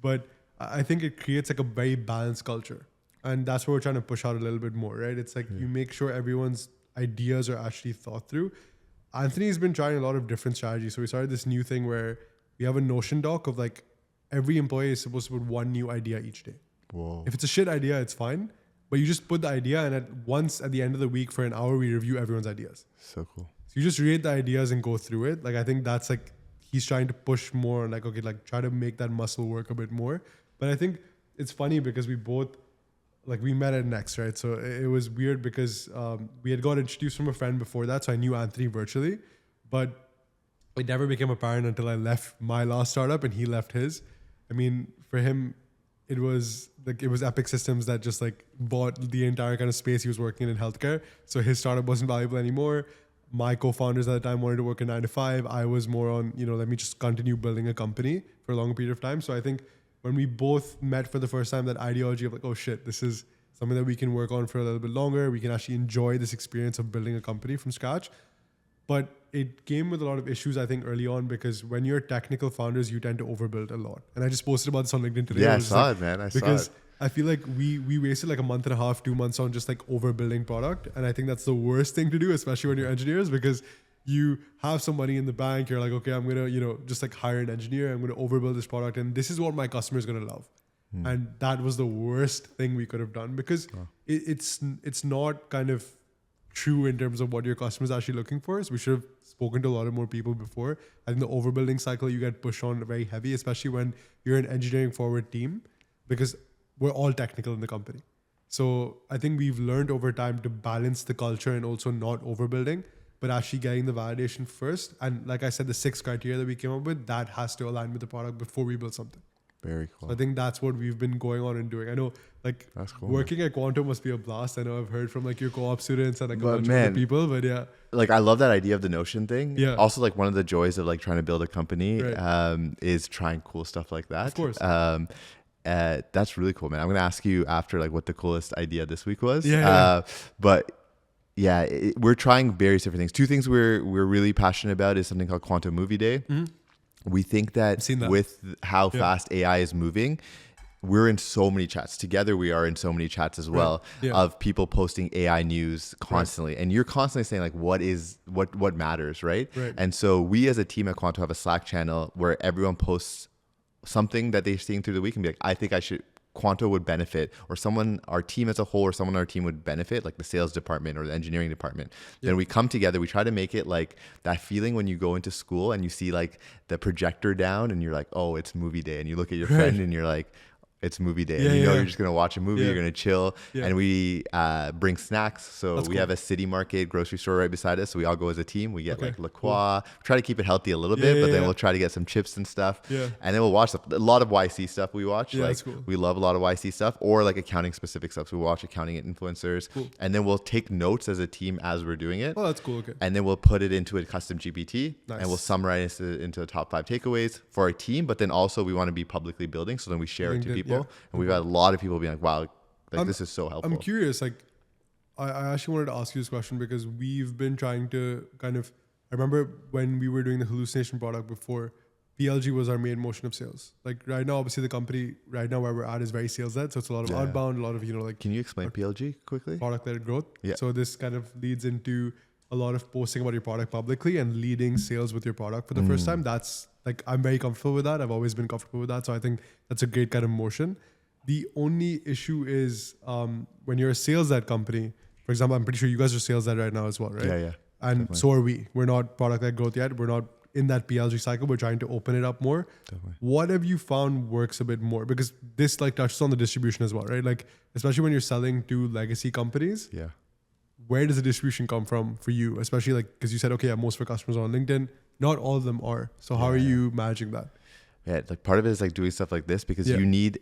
But I think it creates like a very balanced culture. And that's what we're trying to push out a little bit more, right? It's like you make sure everyone's ideas are actually thought through. Anthony's been trying a lot of different strategies. So we started this new thing where we have a Notion doc of like every employee is supposed to put one new idea each day. Whoa. If it's a shit idea, it's fine. But you just put the idea and at the end of the week for an hour, we review everyone's ideas. So cool. So you just read the ideas and go through it. Like I think that's like, he's trying to push more on like, okay, like try to make that muscle work a bit more. But I think it's funny because we both, like we met at Next, right? So it was weird because we had got introduced from a friend before that. So I knew Anthony virtually, but it never became apparent until I left my last startup and he left his. I mean, for him, it was Epic Systems that just like bought the entire kind of space he was working in healthcare. So his startup wasn't valuable anymore. My co-founders at the time wanted to work a 9 to 5. I was more on, let me just continue building a company for a longer period of time. So I think when we both met for the first time, that ideology of like, oh shit, this is something that we can work on for a little bit longer. We can actually enjoy this experience of building a company from scratch. But it came with a lot of issues, I think, early on, because when you're technical founders, you tend to overbuild a lot. And I just posted about this on LinkedIn today. Yeah, I saw it, man. Because I feel like we wasted like a month and a half, 2 months on just like overbuilding product. And I think that's the worst thing to do, especially when you're engineers, because you have some money in the bank. You're like, okay, I'm going to, just like hire an engineer. I'm going to overbuild this product. And this is what my customer is going to love. And that was the worst thing we could have done because it's not kind of true in terms of what your customer is actually looking for. So we should have spoken to a lot of more people before. I think the overbuilding cycle, you get pushed on very heavy, especially when you're an engineering forward team, because we're all technical in the company. So I think we've learned over time to balance the culture and also not overbuilding, but actually getting the validation first. And like I said, the 6 criteria that we came up with, that has to align with the product before we build something. Very cool. So I think that's what we've been going on and doing. I know like that's cool, working man. at Quanto must be a blast. I know I've heard from like your co-op students and like a bunch of other people, but yeah. Like I love that idea of the Notion thing. Yeah. Also like one of the joys of like trying to build a company is trying cool stuff like that. Of course. That's really cool, man. I'm going to ask you after like what the coolest idea this week was. But yeah, we're trying various different things. 2 things we're really passionate about is something called Quanto Movie Day. Mm-hmm. We think that with how fast AI is moving, we're in so many chats. Together we are in so many chats as well of people posting AI news constantly. And you're constantly saying like what matters, right? And so we as a team at Quanto have a Slack channel where everyone posts something that they're seeing through the week and be like, I think Quanto would benefit, or our team as a whole, or someone on our team would benefit, like the sales department or the engineering department. Then we come together, we try to make it like that feeling when you go into school and you see like the projector down and you're like, oh, it's movie day. And you look at your friend and you're like, it's movie day. And you're just going to watch a movie, you're going to chill. And we bring snacks. So we have a city market grocery store right beside us. So we all go as a team. We get like La Croix. Try to keep it healthy a little bit, but then we'll try to get some chips and stuff. And then we'll watch a lot of YC stuff we watch. Like we love a lot of YC stuff, or like accounting specific stuff. So we watch accounting influencers. And then we'll take notes as a team as we're doing it. Oh, that's cool. Okay. And then we'll put it into a custom GPT and we'll summarize it into the top 5 takeaways for our team. But then also we want to be publicly building. So then we share it to people. And we've had a lot of people being like, wow, like this is so helpful. I'm curious, like I actually wanted to ask you this question because we've been trying to kind of, I remember when we were doing the hallucination product before, PLG was our main motion of sales. Like right now, obviously the company right now where we're at is very sales led. So it's a lot of outbound, a lot of, like. Can you explain PLG quickly? Product led growth. Yeah. So this kind of leads into a lot of posting about your product publicly and leading sales with your product for the first time. That's like, I'm very comfortable with that. I've always been comfortable with that. So I think that's a great kind of motion. The only issue is when you're a sales-led company, for example, I'm pretty sure you guys are sales-led right now as well, right? Yeah. And definitely. So are we. We're not product-led growth yet. We're not in that PLG cycle. We're trying to open it up more. Definitely. What have you found works a bit more? Because this like touches on the distribution as well, right? Like, especially when you're selling to legacy companies. Yeah. Where does the distribution come from for you? Especially like, because you said, okay, most of our customers are on LinkedIn. Not all of them are. So how are you managing that? Yeah, like part of it is like doing stuff like this because you need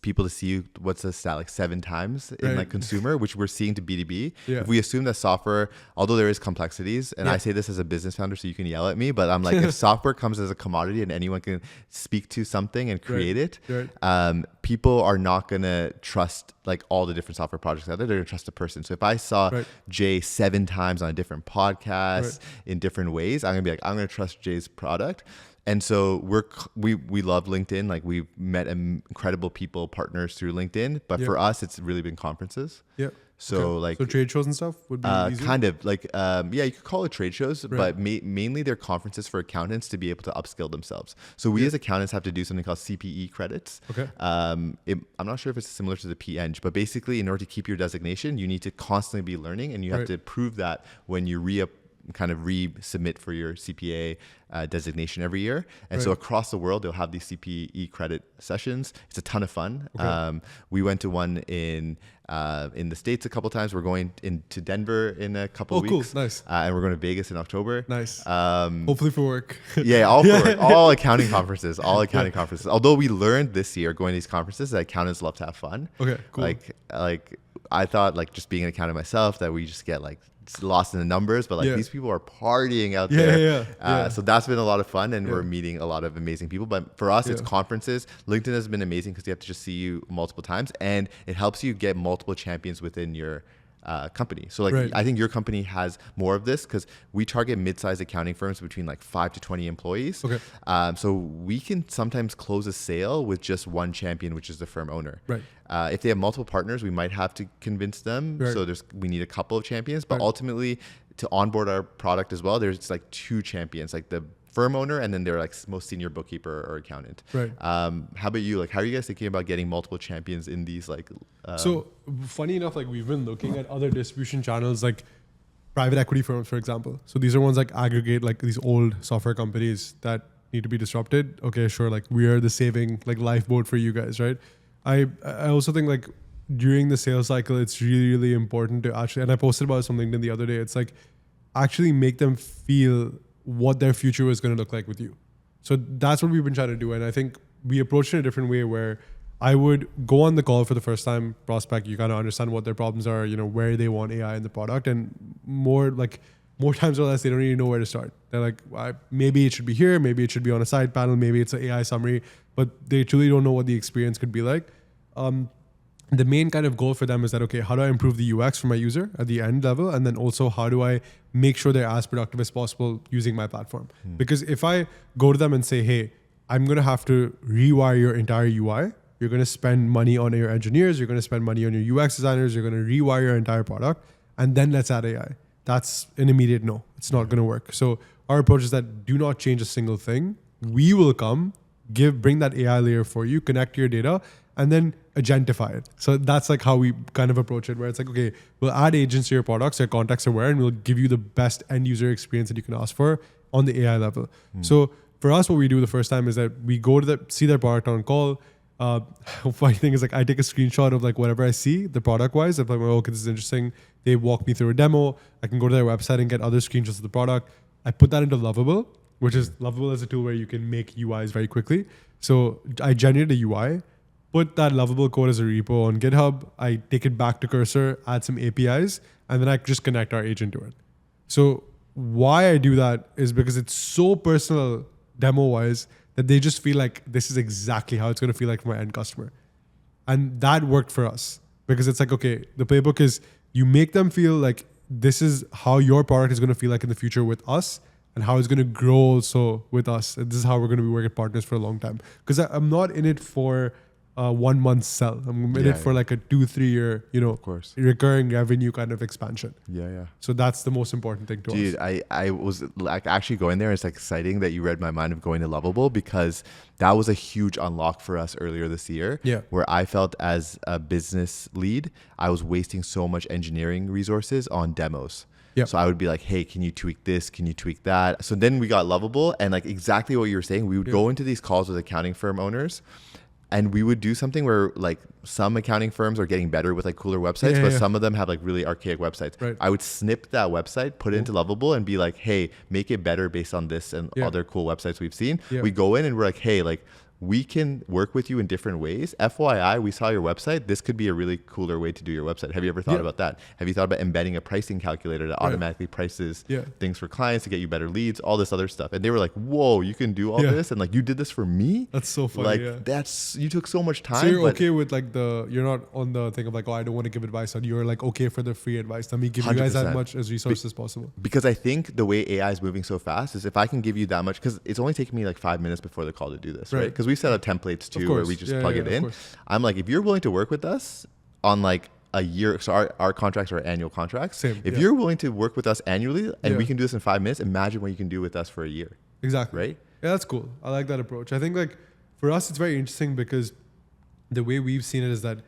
people to see you, what's the stat, like 7 times in like consumer, which we're seeing to B2B. If we assume that software, although there is complexities, and I say this as a business founder, so you can yell at me, but I'm like, if software comes as a commodity and anyone can speak to something and create it, people are not going to trust like all the different software projects out there. They're going to trust a person. So if I saw Jay 7 times on a different podcast in different ways, I'm going to be like, I'm going to trust Jay's product. And so we love LinkedIn. Like we've met incredible people, partners through LinkedIn. But for us, it's really been conferences. Yeah. So so trade shows and stuff would be easier? Kind of like, you could call it trade shows, but mainly they're conferences for accountants to be able to upskill themselves. So we as accountants have to do something called CPE credits. Okay. I'm not sure if it's similar to the PEng, but basically in order to keep your designation, you need to constantly be learning, and you have to prove that when you resubmit for your CPA designation every year. And so across the world, they'll have these CPE credit sessions. It's a ton of fun. Okay. We went to one in the States a couple times. We're going into Denver in a couple of weeks. Cool. Nice. And we're going to Vegas in October. Nice. Hopefully for work. All for work. All accounting conferences. Conferences. Although we learned this year going to these conferences that accountants love to have fun. Okay, cool. Like I thought, like just being an accountant myself, that we just get like lost in the numbers, but like these people are partying out there. So that's been a lot of fun, and we're meeting a lot of amazing people. But for us, it's conferences. LinkedIn has been amazing because you have to just see you multiple times, and it helps you get multiple champions within your company. So like I think your company has more of this because we target mid-sized accounting firms between like 5 to 20 employees. Okay. So we can sometimes close a sale with just one champion, which is the firm owner. Right. If they have multiple partners, we might have to convince them. Right. So we need a couple of champions, but ultimately to onboard our product as well, there's like 2 champions, like the firm owner and then their like most senior bookkeeper or accountant. Right. How about you? Like, how are you guys thinking about getting multiple champions in these like? So funny enough, like we've been looking at other distribution channels, like private equity firms, for example. So these are ones like aggregate like these old software companies that need to be disrupted. Okay, sure. Like we are the saving like lifeboat for you guys, right? I also think like during the sales cycle, it's really, really important to actually, and I posted about something the other day. It's like actually make them feel what their future is going to look like with you. So that's what we've been trying to do. And I think we approached it in a different way where I would go on the call for the first time prospect. You kind of understand what their problems are, you know, where they want AI in the product, and more times or less, they don't really know where to start. They're like, maybe it should be here. Maybe it should be on a side panel. Maybe it's an AI summary, but they truly don't know what the experience could be like. The main kind of goal for them is that, okay, how do I improve the UX for my user at the end level? And then also how do I make sure they're as productive as possible using my platform? Because if I go to them and say, hey, I'm going to have to rewire your entire UI, you're going to spend money on your engineers, you're going to spend money on your UX designers, you're going to rewire your entire product, and then let's add AI. That's an immediate no. It's not going to work. So our approach is that do not change a single thing. We will come, bring that AI layer for you, connect to your data, and then agentify it. So that's like how we kind of approach it, where it's like, okay, we'll add agents to your products, your context aware, and we'll give you the best end user experience that you can ask for on the AI level. So for us, what we do the first time is that we go to see their product on call. Funny thing is like I take a screenshot of like whatever I see the product wise. If I'm like, okay, this is interesting. They walk me through a demo. I can go to their website and get other screenshots of the product. I put that into Lovable, which is Lovable as a tool where you can make UIs very quickly. So I generate a UI, put that Lovable code as a repo on GitHub. I take it back to Cursor, add some APIs, and then I just connect our agent to it. So why I do that is because it's so personal demo wise that they just feel like this is exactly how it's going to feel like for my end customer. And that worked for us because it's like, okay, the playbook is you make them feel like this is how your product is going to feel like in the future with us and how it's going to grow also with us. And this is how we're going to be working partners for a long time. Because I'm not in it for 1 month sell. I'm in it for like a 2-3 year, of course, recurring revenue kind of expansion. Yeah. So that's the most important thing to us. Dude, I was like actually going there. It's like exciting that you read my mind of going to Lovable because that was a huge unlock for us earlier this year. Yeah. Where I felt as a business lead, I was wasting so much engineering resources on demos. Yep. So I would be like, hey, can you tweak this? Can you tweak that? So then we got Lovable and like exactly what you were saying. We would go into these calls with accounting firm owners. And we would do something where like some accounting firms are getting better with like cooler websites, but some of them have like really archaic websites. Right. I would snip that website, put it into Lovable and be like, hey, make it better based on this and other cool websites we've seen. Yeah. We go in and we're like, hey, like we can work with you in different ways. FYI, we saw your website. This could be a really cooler way to do your website. Have you ever thought about that? Have you thought about embedding a pricing calculator that automatically prices things for clients to get you better leads, all this other stuff? And they were like, whoa, you can do all this? And like, you did this for me? That's so funny. Like, that's, you took so much time. So you're okay with like you're not on the thing of like, oh, I don't want to give advice. And you're like, okay for the free advice. Let me give you guys as much as resources as possible. Because I think the way AI is moving so fast is if I can give you that much, because it's only taken me like 5 minutes before the call to do this, right? Because we set up templates too, where we just plug it in. I'm like, if you're willing to work with us on like a year, so our contracts are annual contracts. If you're willing to work with us annually and we can do this in 5 minutes, imagine what you can do with us for a year. Exactly. Right? Yeah, that's cool. I like that approach. I think like for us, it's very interesting because the way we've seen it is that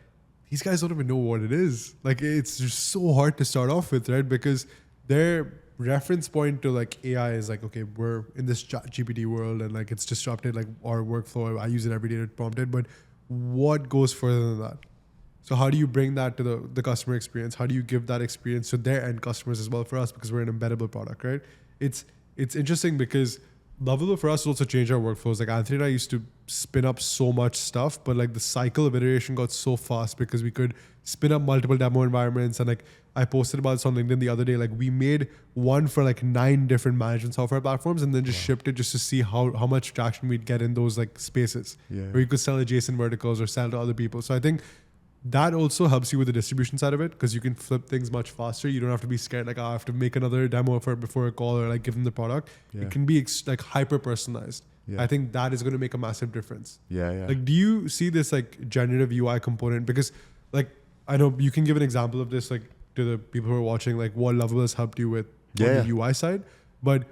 these guys don't even know what it is. Like it's just so hard to start off with, right? Because their reference point to like AI is like, okay, we're in this GPT world and like it's disrupted like our workflow. I use it every day to prompt it, but what goes further than that? So how do you bring that to the customer experience? How do you give that experience to their end customers as well for us? Because we're an embeddable product, right? It's interesting because Lovable for us also changed our workflows. Like Anthony and I used to spin up so much stuff, but like the cycle of iteration got so fast because we could spin up multiple demo environments. And like I posted about this on LinkedIn the other day, like we made one for like 9 different management software platforms and then just shipped it just to see how much traction we'd get in those like spaces where you could sell adjacent verticals or sell to other people. So I think that also helps you with the distribution side of it because you can flip things much faster. You don't have to be scared like, oh, I have to make another demo before a call or like give them the product. It can be like hyper personalized. I think that is going to make a massive difference. Like, do you see this like generative UI component? Because like, I know you can give an example of this like to the people who are watching, like what Lovable has helped you with on the UI side. But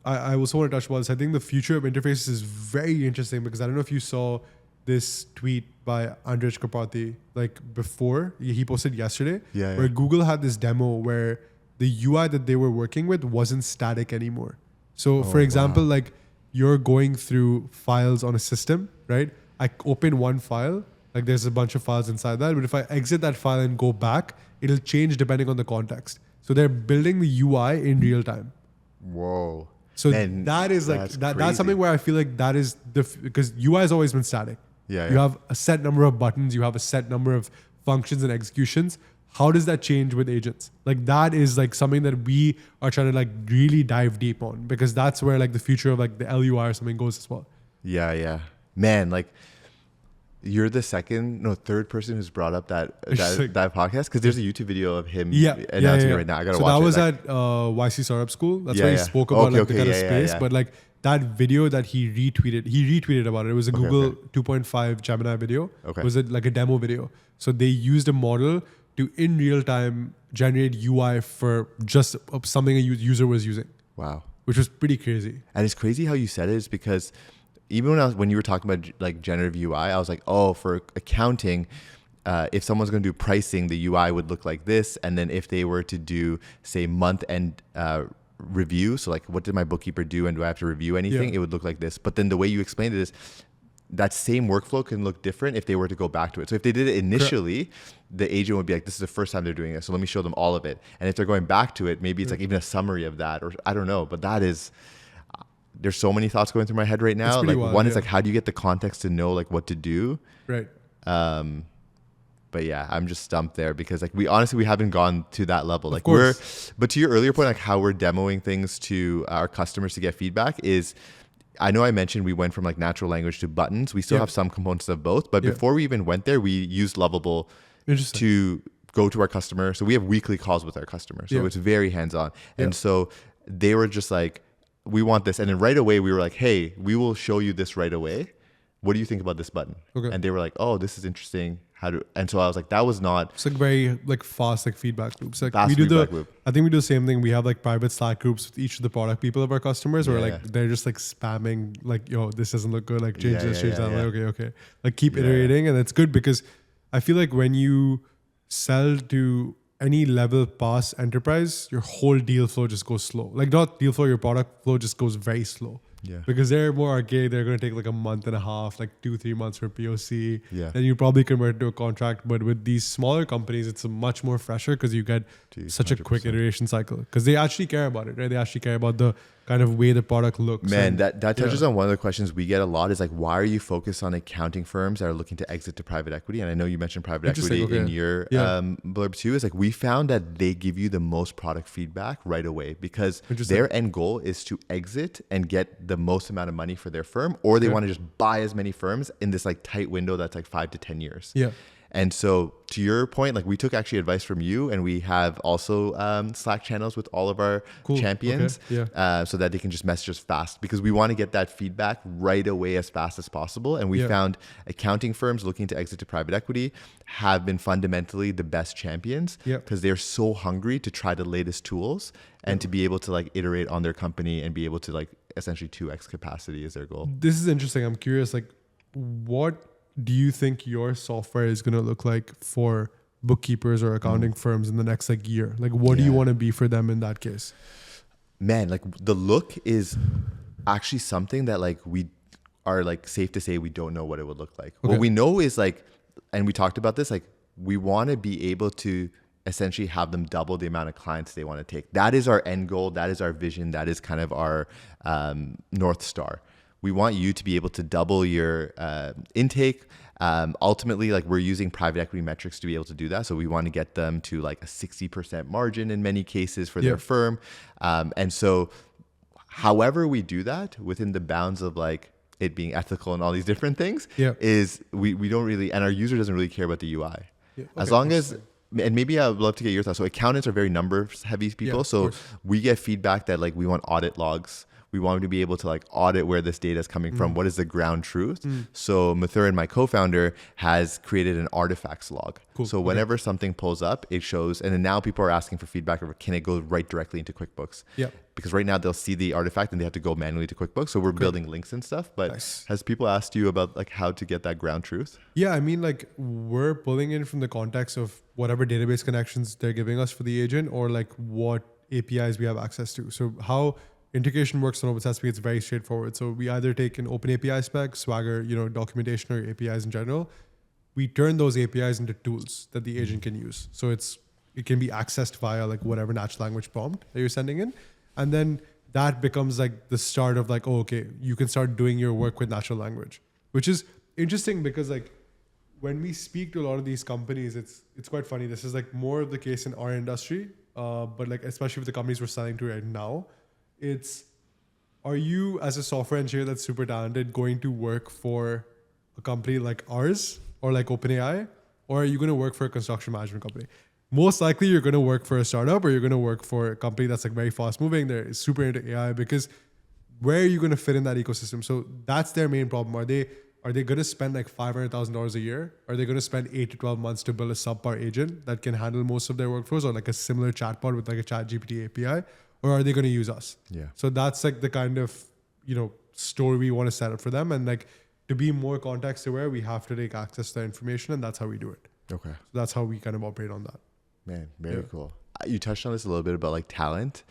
I also want to touch upon this. I think the future of interfaces is very interesting because I don't know if you saw this tweet by Andrej Karpathy, like before he posted yesterday, where Google had this demo where the UI that they were working with wasn't static anymore. So for example, like you're going through files on a system, right? I open one file, like there's a bunch of files inside that, but if I exit that file and go back, it'll change depending on the context. So they're building the UI in real time. Whoa. So that is like, that's something where I feel like that is because UI has always been static. You have a set number of buttons, you have a set number of functions and executions. How does that change with agents? Like that is like something that we are trying to like really dive deep on because that's where like the future of like the LUI or something goes as well. Man, like you're the third person who's brought up that podcast because there's a YouTube video of him announcing it right now. I gotta watch it. So that was at YC Startup School. That's where he spoke about the kind of space. But like that video that he retweeted about it. It was a Google 2.5 Gemini video. It was like a demo video. So they used a model to in real time generate UI for just something a user was using. Wow. Which was pretty crazy. And it's crazy how you said it is because even when you were talking about like generative UI, I was like, oh, for accounting, if someone's going to do pricing, the UI would look like this. And then if they were to do, say, month-end review, so like what did my bookkeeper do and do I have to review anything, it would look like this. But then the way you explained it is that same workflow can look different if they were to go back to it. So if they did it initially, the agent would be like, this is the first time they're doing this, so let me show them all of it. And if they're going back to it, maybe it's like even a summary of that, or I don't know. But that is... there's so many thoughts going through my head right now. Like wild, one is like, how do you get the context to know like what to do? Right. But yeah, I'm just stumped there because like we haven't gone to that level. Like but to your earlier point, like how we're demoing things to our customers to get feedback is, I know I mentioned we went from like natural language to buttons. We still have some components of both, but before we even went there, we used Lovable to go to our customer. So we have weekly calls with our customers. So it's very hands-on. And so they were just like, we want this. And then right away we were like, hey, we will show you this right away. What do you think about this button? And they were like, oh, this is interesting. And so I was like, that was not... It's like very like fast like feedback loops. Like I think we do the same thing. We have like private Slack groups with each of the product people of our customers where like they're just like spamming like, yo, this doesn't look good. Like change this, change that. Like, okay. Like keep iterating. And it's good because I feel like when you sell to any level past enterprise, your whole deal flow just goes slow. Like not deal flow, your product flow just goes very slow. Because they're more archaic. They're going to take like a month and a half, like 2-3 months for POC. Then you probably convert to a contract. But with these smaller companies, it's a much more fresher because you get such a quick iteration cycle. Because they actually care about it, right? They actually care about the kind of way the product looks. Man, that touches on one of the questions we get a lot is like, why are you focused on accounting firms that are looking to exit to private equity? And I know you mentioned private equity in your blurb too. Is like, we found that they give you the most product feedback right away because their end goal is to exit and get the most amount of money for their firm, or they want to just buy as many firms in this like tight window that's like 5 to 10 years. Yeah. And so to your point, like we took actually advice from you, and we have also Slack channels with all of our champions so that they can just message us fast, because we want to get that feedback right away as fast as possible. And we found accounting firms looking to exit to private equity have been fundamentally the best champions because they're so hungry to try the latest tools and to be able to like iterate on their company and be able to like essentially 2x capacity is their goal. This is interesting. I'm curious, like what do you think your software is going to look like for bookkeepers or accounting firms in the next like year? Like what do you want to be for them in that case? Man, like the look is actually something that like we are like safe to say we don't know what it would look like. What we know is like, and we talked about this, like we want to be able to essentially have them double the amount of clients they want to take. That is our end goal. That is our vision. That is kind of our North Star. We want you to be able to double your intake. Ultimately, like we're using private equity metrics to be able to do that. So we want to get them to like a 60% margin in many cases for their firm. And so however we do that within the bounds of like it being ethical and all these different things is we don't really, and our user doesn't really care about the UI. As long as, and maybe I would love to get your thoughts. So accountants are very numbers heavy people. So we get feedback that like we want audit logs. We want to be able to like audit where this data is coming from. What is the ground truth? So Mathur, my co-founder, has created an artifacts log. So whenever something pulls up, it shows. And then now people are asking for feedback of can it go right directly into QuickBooks? Because right now they'll see the artifact and they have to go manually to QuickBooks. So we're building links and stuff. But has people asked you about like how to get that ground truth? Yeah, I mean, like we're pulling in from the context of whatever database connections they're giving us for the agent, or like what APIs we have access to. So how integration works on OpenSesame, it's very straightforward. So we either take an open API spec, Swagger, documentation, or APIs in general. We turn those APIs into tools that the agent can use. So it can be accessed via like whatever natural language prompt that you're sending in. And then that becomes like the start of like, oh, okay, you can start doing your work with natural language, which is interesting because like when we speak to a lot of these companies, it's quite funny. This is like more of the case in our industry, but like especially with the companies we're selling to right now. Are you as a software engineer that's super talented going to work for a company like ours or like OpenAI, or are you going to work for a construction management company? Most likely you're going to work for a startup, or you're going to work for a company that's like very fast moving. They're super into AI, because where are you going to fit in that ecosystem? So that's their main problem. Are they going to spend like $500,000 a year? Are they going to spend 8 to 12 months to build a subpar agent that can handle most of their workflows, or like a similar chatbot with like a ChatGPT API? Or are they going to use us? So that's like the kind of, story we want to set up for them. And like to be more context aware, we have to take access to the information, and that's how we do it. Okay. So that's how we kind of operate on that. Man, very cool. You touched on this a little bit about like talent.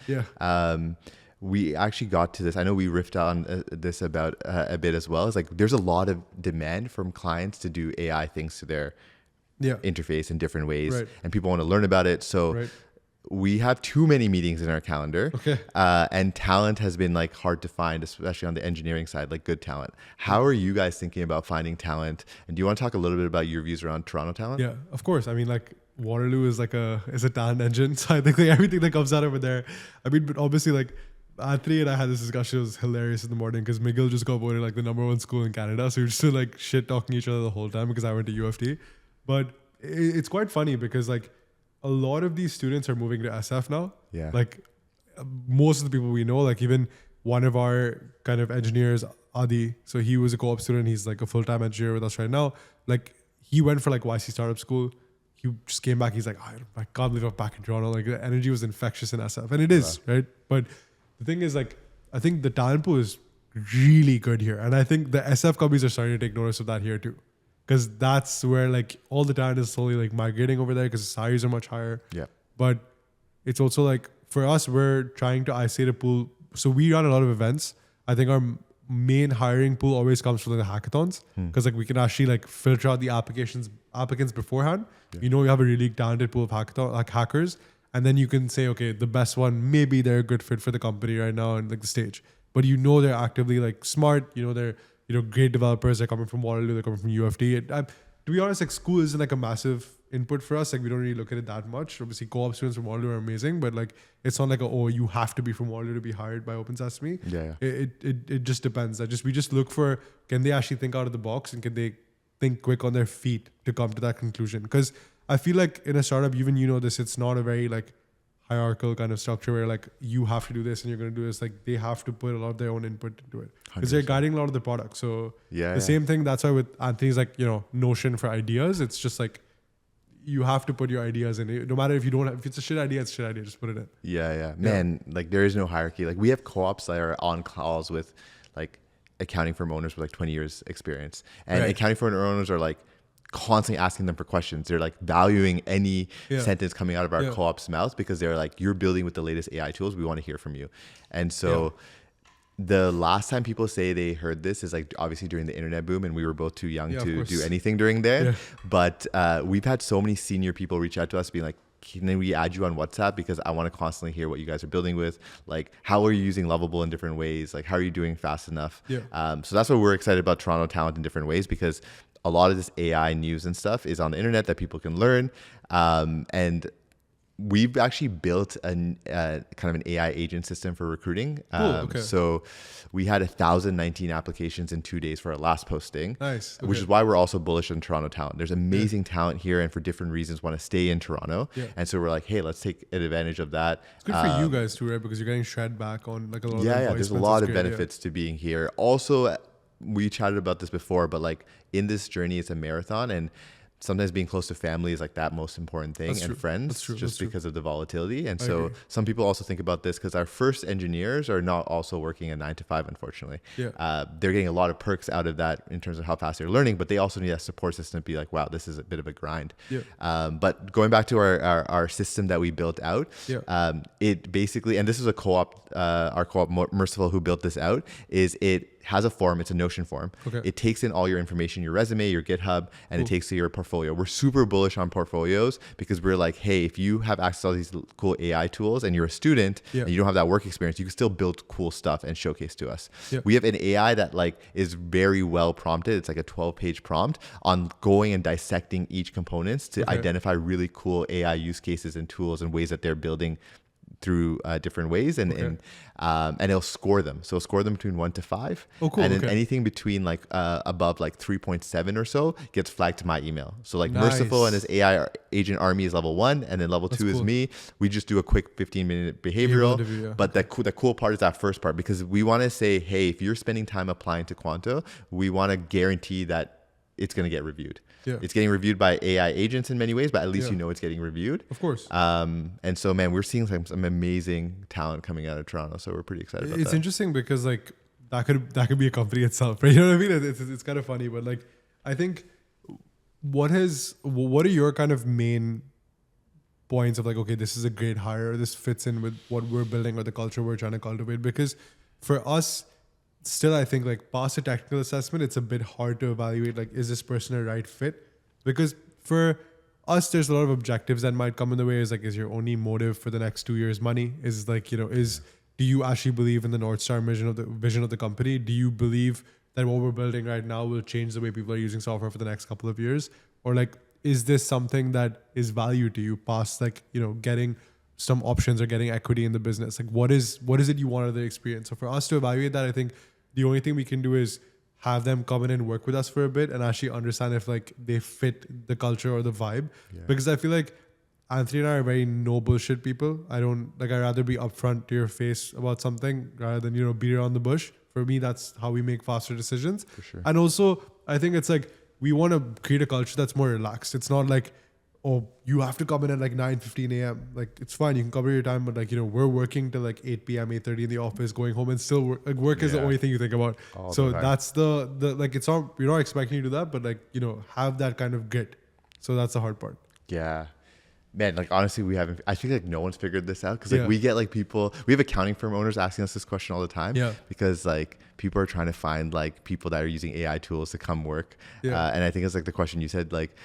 We actually got to this. I know we riffed on this about a bit as well. It's like there's a lot of demand from clients to do AI things to their interface in different ways, and people want to learn about it. So we have too many meetings in our calendar, and talent has been like hard to find, especially on the engineering side, like good talent. How are you guys thinking about finding talent? And do you want to talk a little bit about your views around Toronto talent? Yeah, of course. I mean, like Waterloo is like a talent engine. So I think like everything that comes out over there. I mean, but obviously like Athri and I had this discussion. It was hilarious in the morning because McGill just got voted like the #1 school in Canada. So we were just like shit talking each other the whole time because I went to UFT. But it's quite funny because like a lot of these students are moving to SF now. Like most of the people we know, like even one of our kind of engineers, Adi, so he was a co-op student. He's like a full-time engineer with us right now. Like he went for like YC startup school. He just came back. He's like, I can't believe I'm back in Toronto. Like the energy was infectious in SF, and it is, right? But the thing is, like, I think the talent pool is really good here, and I think the SF companies are starting to take notice of that here too, because that's where like all the talent is slowly like migrating over there because the salaries are much higher. But it's also like for us, we're trying to isolate a pool. So we run a lot of events. I think our main hiring pool always comes from the hackathons because like we can actually like filter out the applicants beforehand. You know, we have a really talented pool of hackers, And then you can say, okay, the best one, maybe they're a good fit for the company right now and like the stage. But you know they're actively like smart. You know they're great developers. They're coming from Waterloo. They're coming from UFT. To be honest, like school isn't like a massive input for us. Like we don't really look at it that much. Obviously, co-op students from Waterloo are amazing, but like it's not like you have to be from Waterloo to be hired by OpenSesame. Yeah. It just depends. We just look for, can they actually think out of the box and can they think quick on their feet to come to that conclusion? Because I feel like in a startup, even this, it's not a very like hierarchical kind of structure where like you have to do this and you're going to do this. Like they have to put a lot of their own input into it because they're guiding a lot of the product. So same thing. That's why with Anthony's like Notion for ideas. It's just like you have to put your ideas in it. No matter if you don't have, if it's a shit idea, it's a shit idea. Just put it in. Yeah. Man, like there is no hierarchy. Like we have co-ops that are on calls with like accounting firm owners with like 20 years experience, and accounting firm owners are like constantly asking them for questions. They're like valuing any sentence coming out of our co-op's mouth because they're like, you're building with the latest AI tools. We want to hear from you. And so the last time people say they heard this is like obviously during the internet boom, and we were both too young to do anything during there. But we've had so many senior people reach out to us being like, can we add you on WhatsApp? Because I want to constantly hear what you guys are building with. Like, how are you using Lovable in different ways? Like, how are you doing fast enough? So that's what we're excited about Toronto Talent in different ways, because a lot of this AI news and stuff is on the internet that people can learn. And we've actually built a kind of an AI agent system for recruiting. So we had 1,019 applications in 2 days for our last posting. Nice. Which is why we're also bullish on Toronto talent. There's amazing talent here, and for different reasons want to stay in Toronto. And so we're like, hey, let's take advantage of that. It's good for you guys too, right? Because you're getting shred back on like a lot of there's a lot of benefits to being here. Also, we chatted about this before, but like in this journey, it's a marathon, and sometimes being close to family is like that most important thing, and friends, just because of the volatility. And so some people also think about this because our first engineers are not also working a 9 to 5, unfortunately. They're getting a lot of perks out of that in terms of how fast they're learning, but they also need that support system to be like, wow, this is a bit of a grind. But going back to our system that we built out, it basically, and this is a co-op, our co-op Merciful who built this out, is it has a form. It's a Notion form. It takes in all your information, your resume, your GitHub, and it takes to your portfolio. We're super bullish on portfolios because we're like, hey, if you have access to all these cool AI tools and you're a student and you don't have that work experience, you can still build cool stuff and showcase to us. We have an AI that like is very well prompted. It's like a 12-page prompt on going and dissecting each components to identify really cool AI use cases and tools and ways that they're building through different ways, and it'll score them. So score them between 1 to 5. And then anything between like above like 3.7 or so gets flagged to my email. So like Merciful and his AI agent army is level 1, and then level 2 is me. We just do a quick 15-minute behavioral. But the cool part is that first part, because we want to say, hey, if you're spending time applying to Quanto, we want to guarantee that it's going to get reviewed. It's getting reviewed by AI agents in many ways, but at least you know it's getting reviewed. Of course. And so, man, we're seeing some amazing talent coming out of Toronto, so we're pretty excited about that. It's interesting because like that could be a company itself, right? You know what I mean? It's kind of funny, but like I think what are your kind of main points of like, okay, this is a great hire, this fits in with what we're building or the culture we're trying to cultivate? Because for us, still, I think like past a technical assessment, it's a bit hard to evaluate like, is this person a right fit? Because for us, there's a lot of objectives that might come in the way. Is like, is your only motive for the next 2 years money? Is like, do you actually believe in the North Star vision of the company? Do you believe that what we're building right now will change the way people are using software for the next couple of years? Or like, is this something that is value to you past like, getting some options or getting equity in the business? Like, what is it you want out of the experience? So for us to evaluate that, I think the only thing we can do is have them come in and work with us for a bit and actually understand if like they fit the culture or the vibe. Because I feel like Anthony and I are very no bullshit people. I'd rather be upfront to your face about something rather than, beat around the bush. For me, that's how we make faster decisions. For sure. And also, I think it's like, we want to create a culture that's more relaxed. It's not like, oh, you have to come in at like 9:15 a.m. Like, it's fine. You can cover your time, but like, we're working till like 8 p.m., 8:30 in the office, going home and still work. Like, work is the only thing you think about. So that's the like, it's not, we're not expecting you to do that, but like, have that kind of grit. So that's the hard part. Yeah. Man, like honestly, I think like no one's figured this out because like we get like we have accounting firm owners asking us this question all the time. Yeah. Because like people are trying to find like people that are using AI tools to come work. Yeah. And I think it's like the question you said, like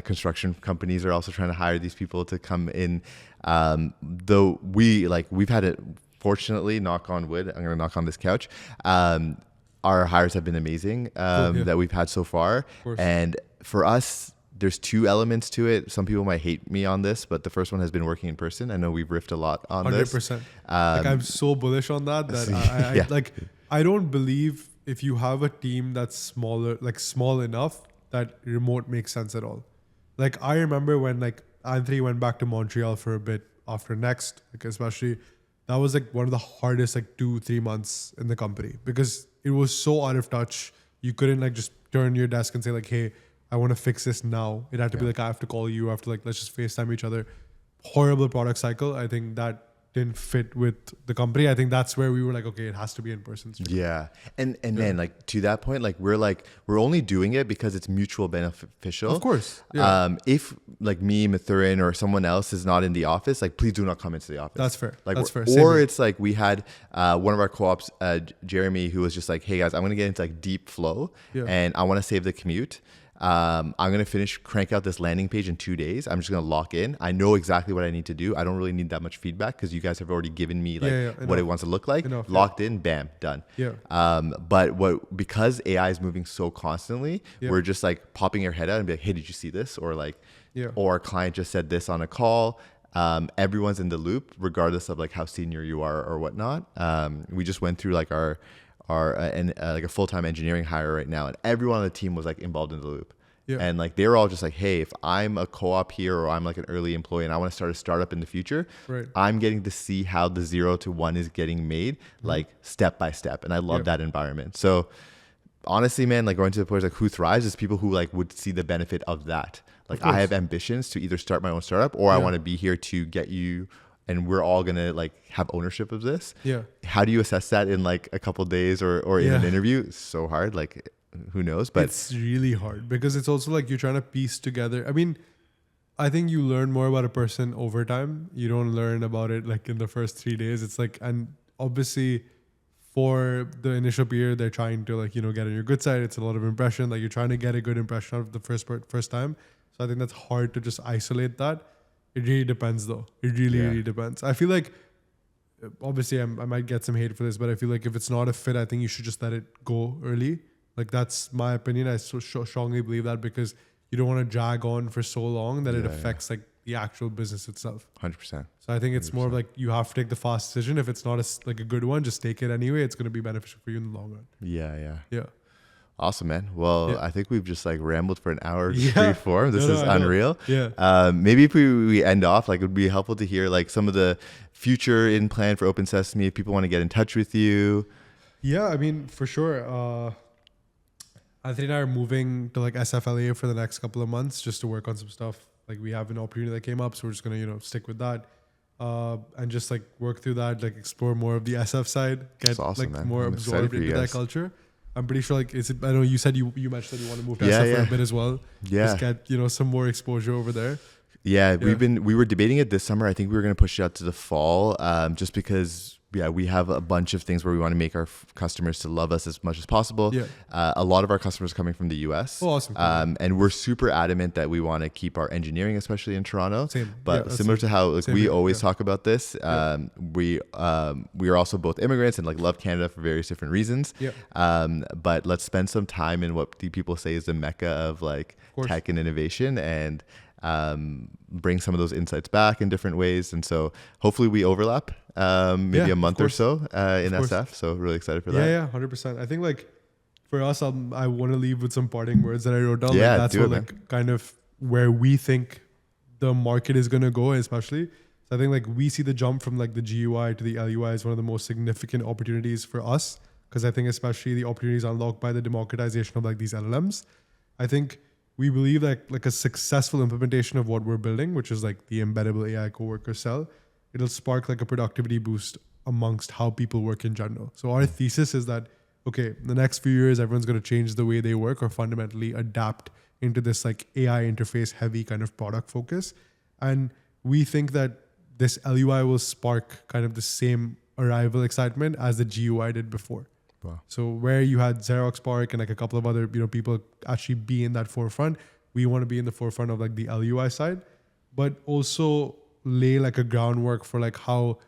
construction companies are also trying to hire these people to come in. Though we've had it, fortunately, knock on wood, I'm going to knock on this couch. Our hires have been amazing that we've had so far. And for us, there's two elements to it. Some people might hate me on this, but the first one has been working in person. I know we've riffed a lot on 100%. This. 100%. Like I'm so bullish on that I don't believe if you have a team that's smaller, like small enough that remote makes sense at all. Like I remember when like Anthony went back to Montreal for a bit after Next, like especially that was like one of the hardest like 2-3 months in the company because it was so out of touch. You couldn't like just turn your desk and say like, hey, I want to fix this now. It had to be like, I have to call you. I have to like, let's just FaceTime each other. Horrible product cycle. I think that didn't fit with the company. I think that's where we were like, okay, it has to be in person. Yeah. And man, like to that point, like we're only doing it because it's mutual beneficial. Of course. Yeah. If like me, Mathurin, or someone else is not in the office, like please do not come into the office. That's fair. Like, that's fair. Or it's like we had one of our co-ops, Jeremy, who was just like, hey guys, I'm going to get into like deep flow and I want to save the commute. I'm going to crank out this landing page in 2 days. I'm just going to lock in. I know exactly what I need to do. I don't really need that much feedback because you guys have already given me like what it wants to look like. Locked in, bam, done. Yeah. But because AI is moving so constantly, we're just like popping your head out and be like, hey, did you see this? Or like, or a client just said this on a call. Everyone's in the loop, regardless of like how senior you are or whatnot. We just went through like our like a full-time engineering hire right now, and everyone on the team was like involved in the loop. And like they were all just like, hey, if I'm a co-op here or I'm like an early employee and I want to start a startup in the future, I'm getting to see how the 0 to 1 is getting made like step by step, and I love that environment. So honestly, man, like going to the point like who thrives is people who like would see the benefit of that. Like I have ambitions to either start my own startup or I want to be here to get you, and we're all gonna like have ownership of this. How do you assess that in like a couple of days or in an interview? It's so hard. Like who knows? But it's really hard because it's also like you're trying to piece together. I mean, I think you learn more about a person over time. You don't learn about it like in the first 3 days. It's like, and obviously for the initial period, they're trying to like, get on your good side. It's a lot of impression. Like you're trying to get a good impression of the first time. So I think that's hard to just isolate that. It really depends though. It really depends. I feel like, obviously I might get some hate for this, but I feel like if it's not a fit, I think you should just let it go early. Like that's my opinion. I so strongly believe that because you don't want to drag on for so long that it affects like the actual business itself. 100%. So I think it's 100%. More of like you have to take the fast decision. If it's not like a good one, just take it anyway. It's going to be beneficial for you in the long run. Yeah. Awesome, man. Well, I think we've just like rambled for an hour free form. This is unreal. Maybe if we end off, like it would be helpful to hear like some of the future in plan for OpenSesame if people want to get in touch with you. Yeah, I mean, for sure. Anthony and I are moving to like SFLA for the next couple of months just to work on some stuff. Like we have an opportunity that came up, so we're just gonna, stick with that. And just like work through that, like explore more of the SF side, get awesome, like man. more absorbed into that culture. I'm pretty sure like I know you said you mentioned that you want to move to SF for a bit as well. Just get some more exposure over there. We were debating it this summer. I think we were going to push it out to the fall, just because we have a bunch of things where we want to make our customers to love us as much as possible. A lot of our customers are coming from the US. Oh, awesome. And we're super adamant that we want to keep our engineering, especially in Toronto. Same. But similar to how like we always talk about this, we are also both immigrants and like love Canada for various different reasons. But let's spend some time in what the people say is the mecca of like tech and innovation, and bring some of those insights back in different ways. And so hopefully we overlap maybe a month or so in SF. So really excited for that. Yeah, 100%. I think like for us, I want to leave with some parting words that I wrote down. Yeah, like, that's like kind of where we think the market is going to go, especially. So I think like we see the jump from like the GUI to the LUI is one of the most significant opportunities for us, because I think especially the opportunities unlocked by the democratization of like these LLMs. I think we believe that like a successful implementation of what we're building, which is like the embeddable AI coworker cell, it'll spark like a productivity boost amongst how people work in general. So our thesis is that, okay, in the next few years, everyone's going to change the way they work or fundamentally adapt into this like AI interface heavy kind of product focus. And we think that this LUI will spark kind of the same arrival excitement as the GUI did before. Wow. So where you had Xerox PARC and like a couple of other, people actually be in that forefront, we want to be in the forefront of like the LUI side, but also lay like a groundwork for like how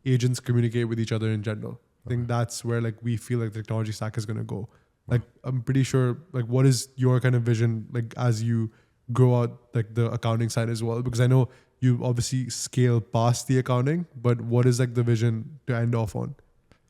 agents communicate with each other in general. I think that's where like we feel like the technology stack is going to go. Like, I'm pretty sure, like, what is your kind of vision, like, as you grow out, like, the accounting side as well? Because I know you obviously scale past the accounting, but what is, like, the vision to end off on?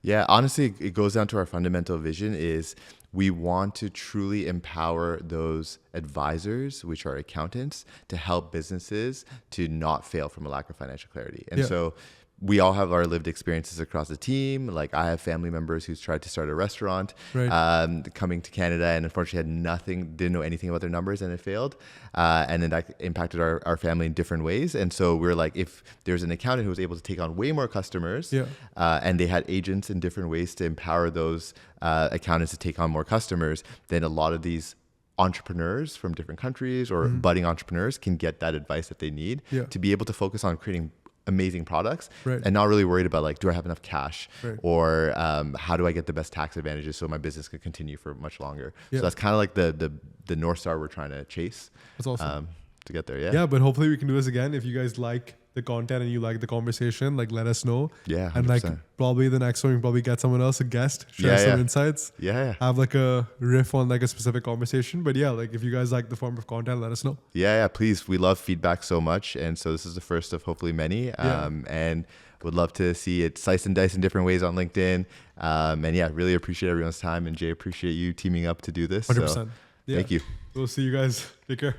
Yeah, honestly, it goes down to our fundamental vision is we want to truly empower those advisors, which are accountants, to help businesses to not fail from a lack of financial clarity. And so we all have our lived experiences across the team. Like I have family members who's tried to start a restaurant, coming to Canada, and unfortunately didn't know anything about their numbers, and it failed. And then that impacted our family in different ways. And so we're like, if there's an accountant who was able to take on way more customers, and they had agents in different ways to empower those accountants to take on more customers, then a lot of these entrepreneurs from different countries or budding entrepreneurs can get that advice that they need to be able to focus on creating amazing products and not really worried about like, do I have enough cash or how do I get the best tax advantages so my business can continue for much longer. So that's kind of like the North Star we're trying to chase. That's awesome. To get there. Yeah, but hopefully we can do this again. If you guys like the content and you like the conversation, like let us know. Yeah, 100%. And like probably the next one, we probably get someone else, a guest, share some insights. Have like a riff on like a specific conversation. But yeah, like if you guys like the form of content, let us know. Yeah, please. We love feedback so much. And so this is the first of hopefully many. And would love to see it slice and dice in different ways on LinkedIn. And yeah, really appreciate everyone's time. And Jay, appreciate you teaming up to do this. 100%. So, thank you. We'll see you guys. Take care.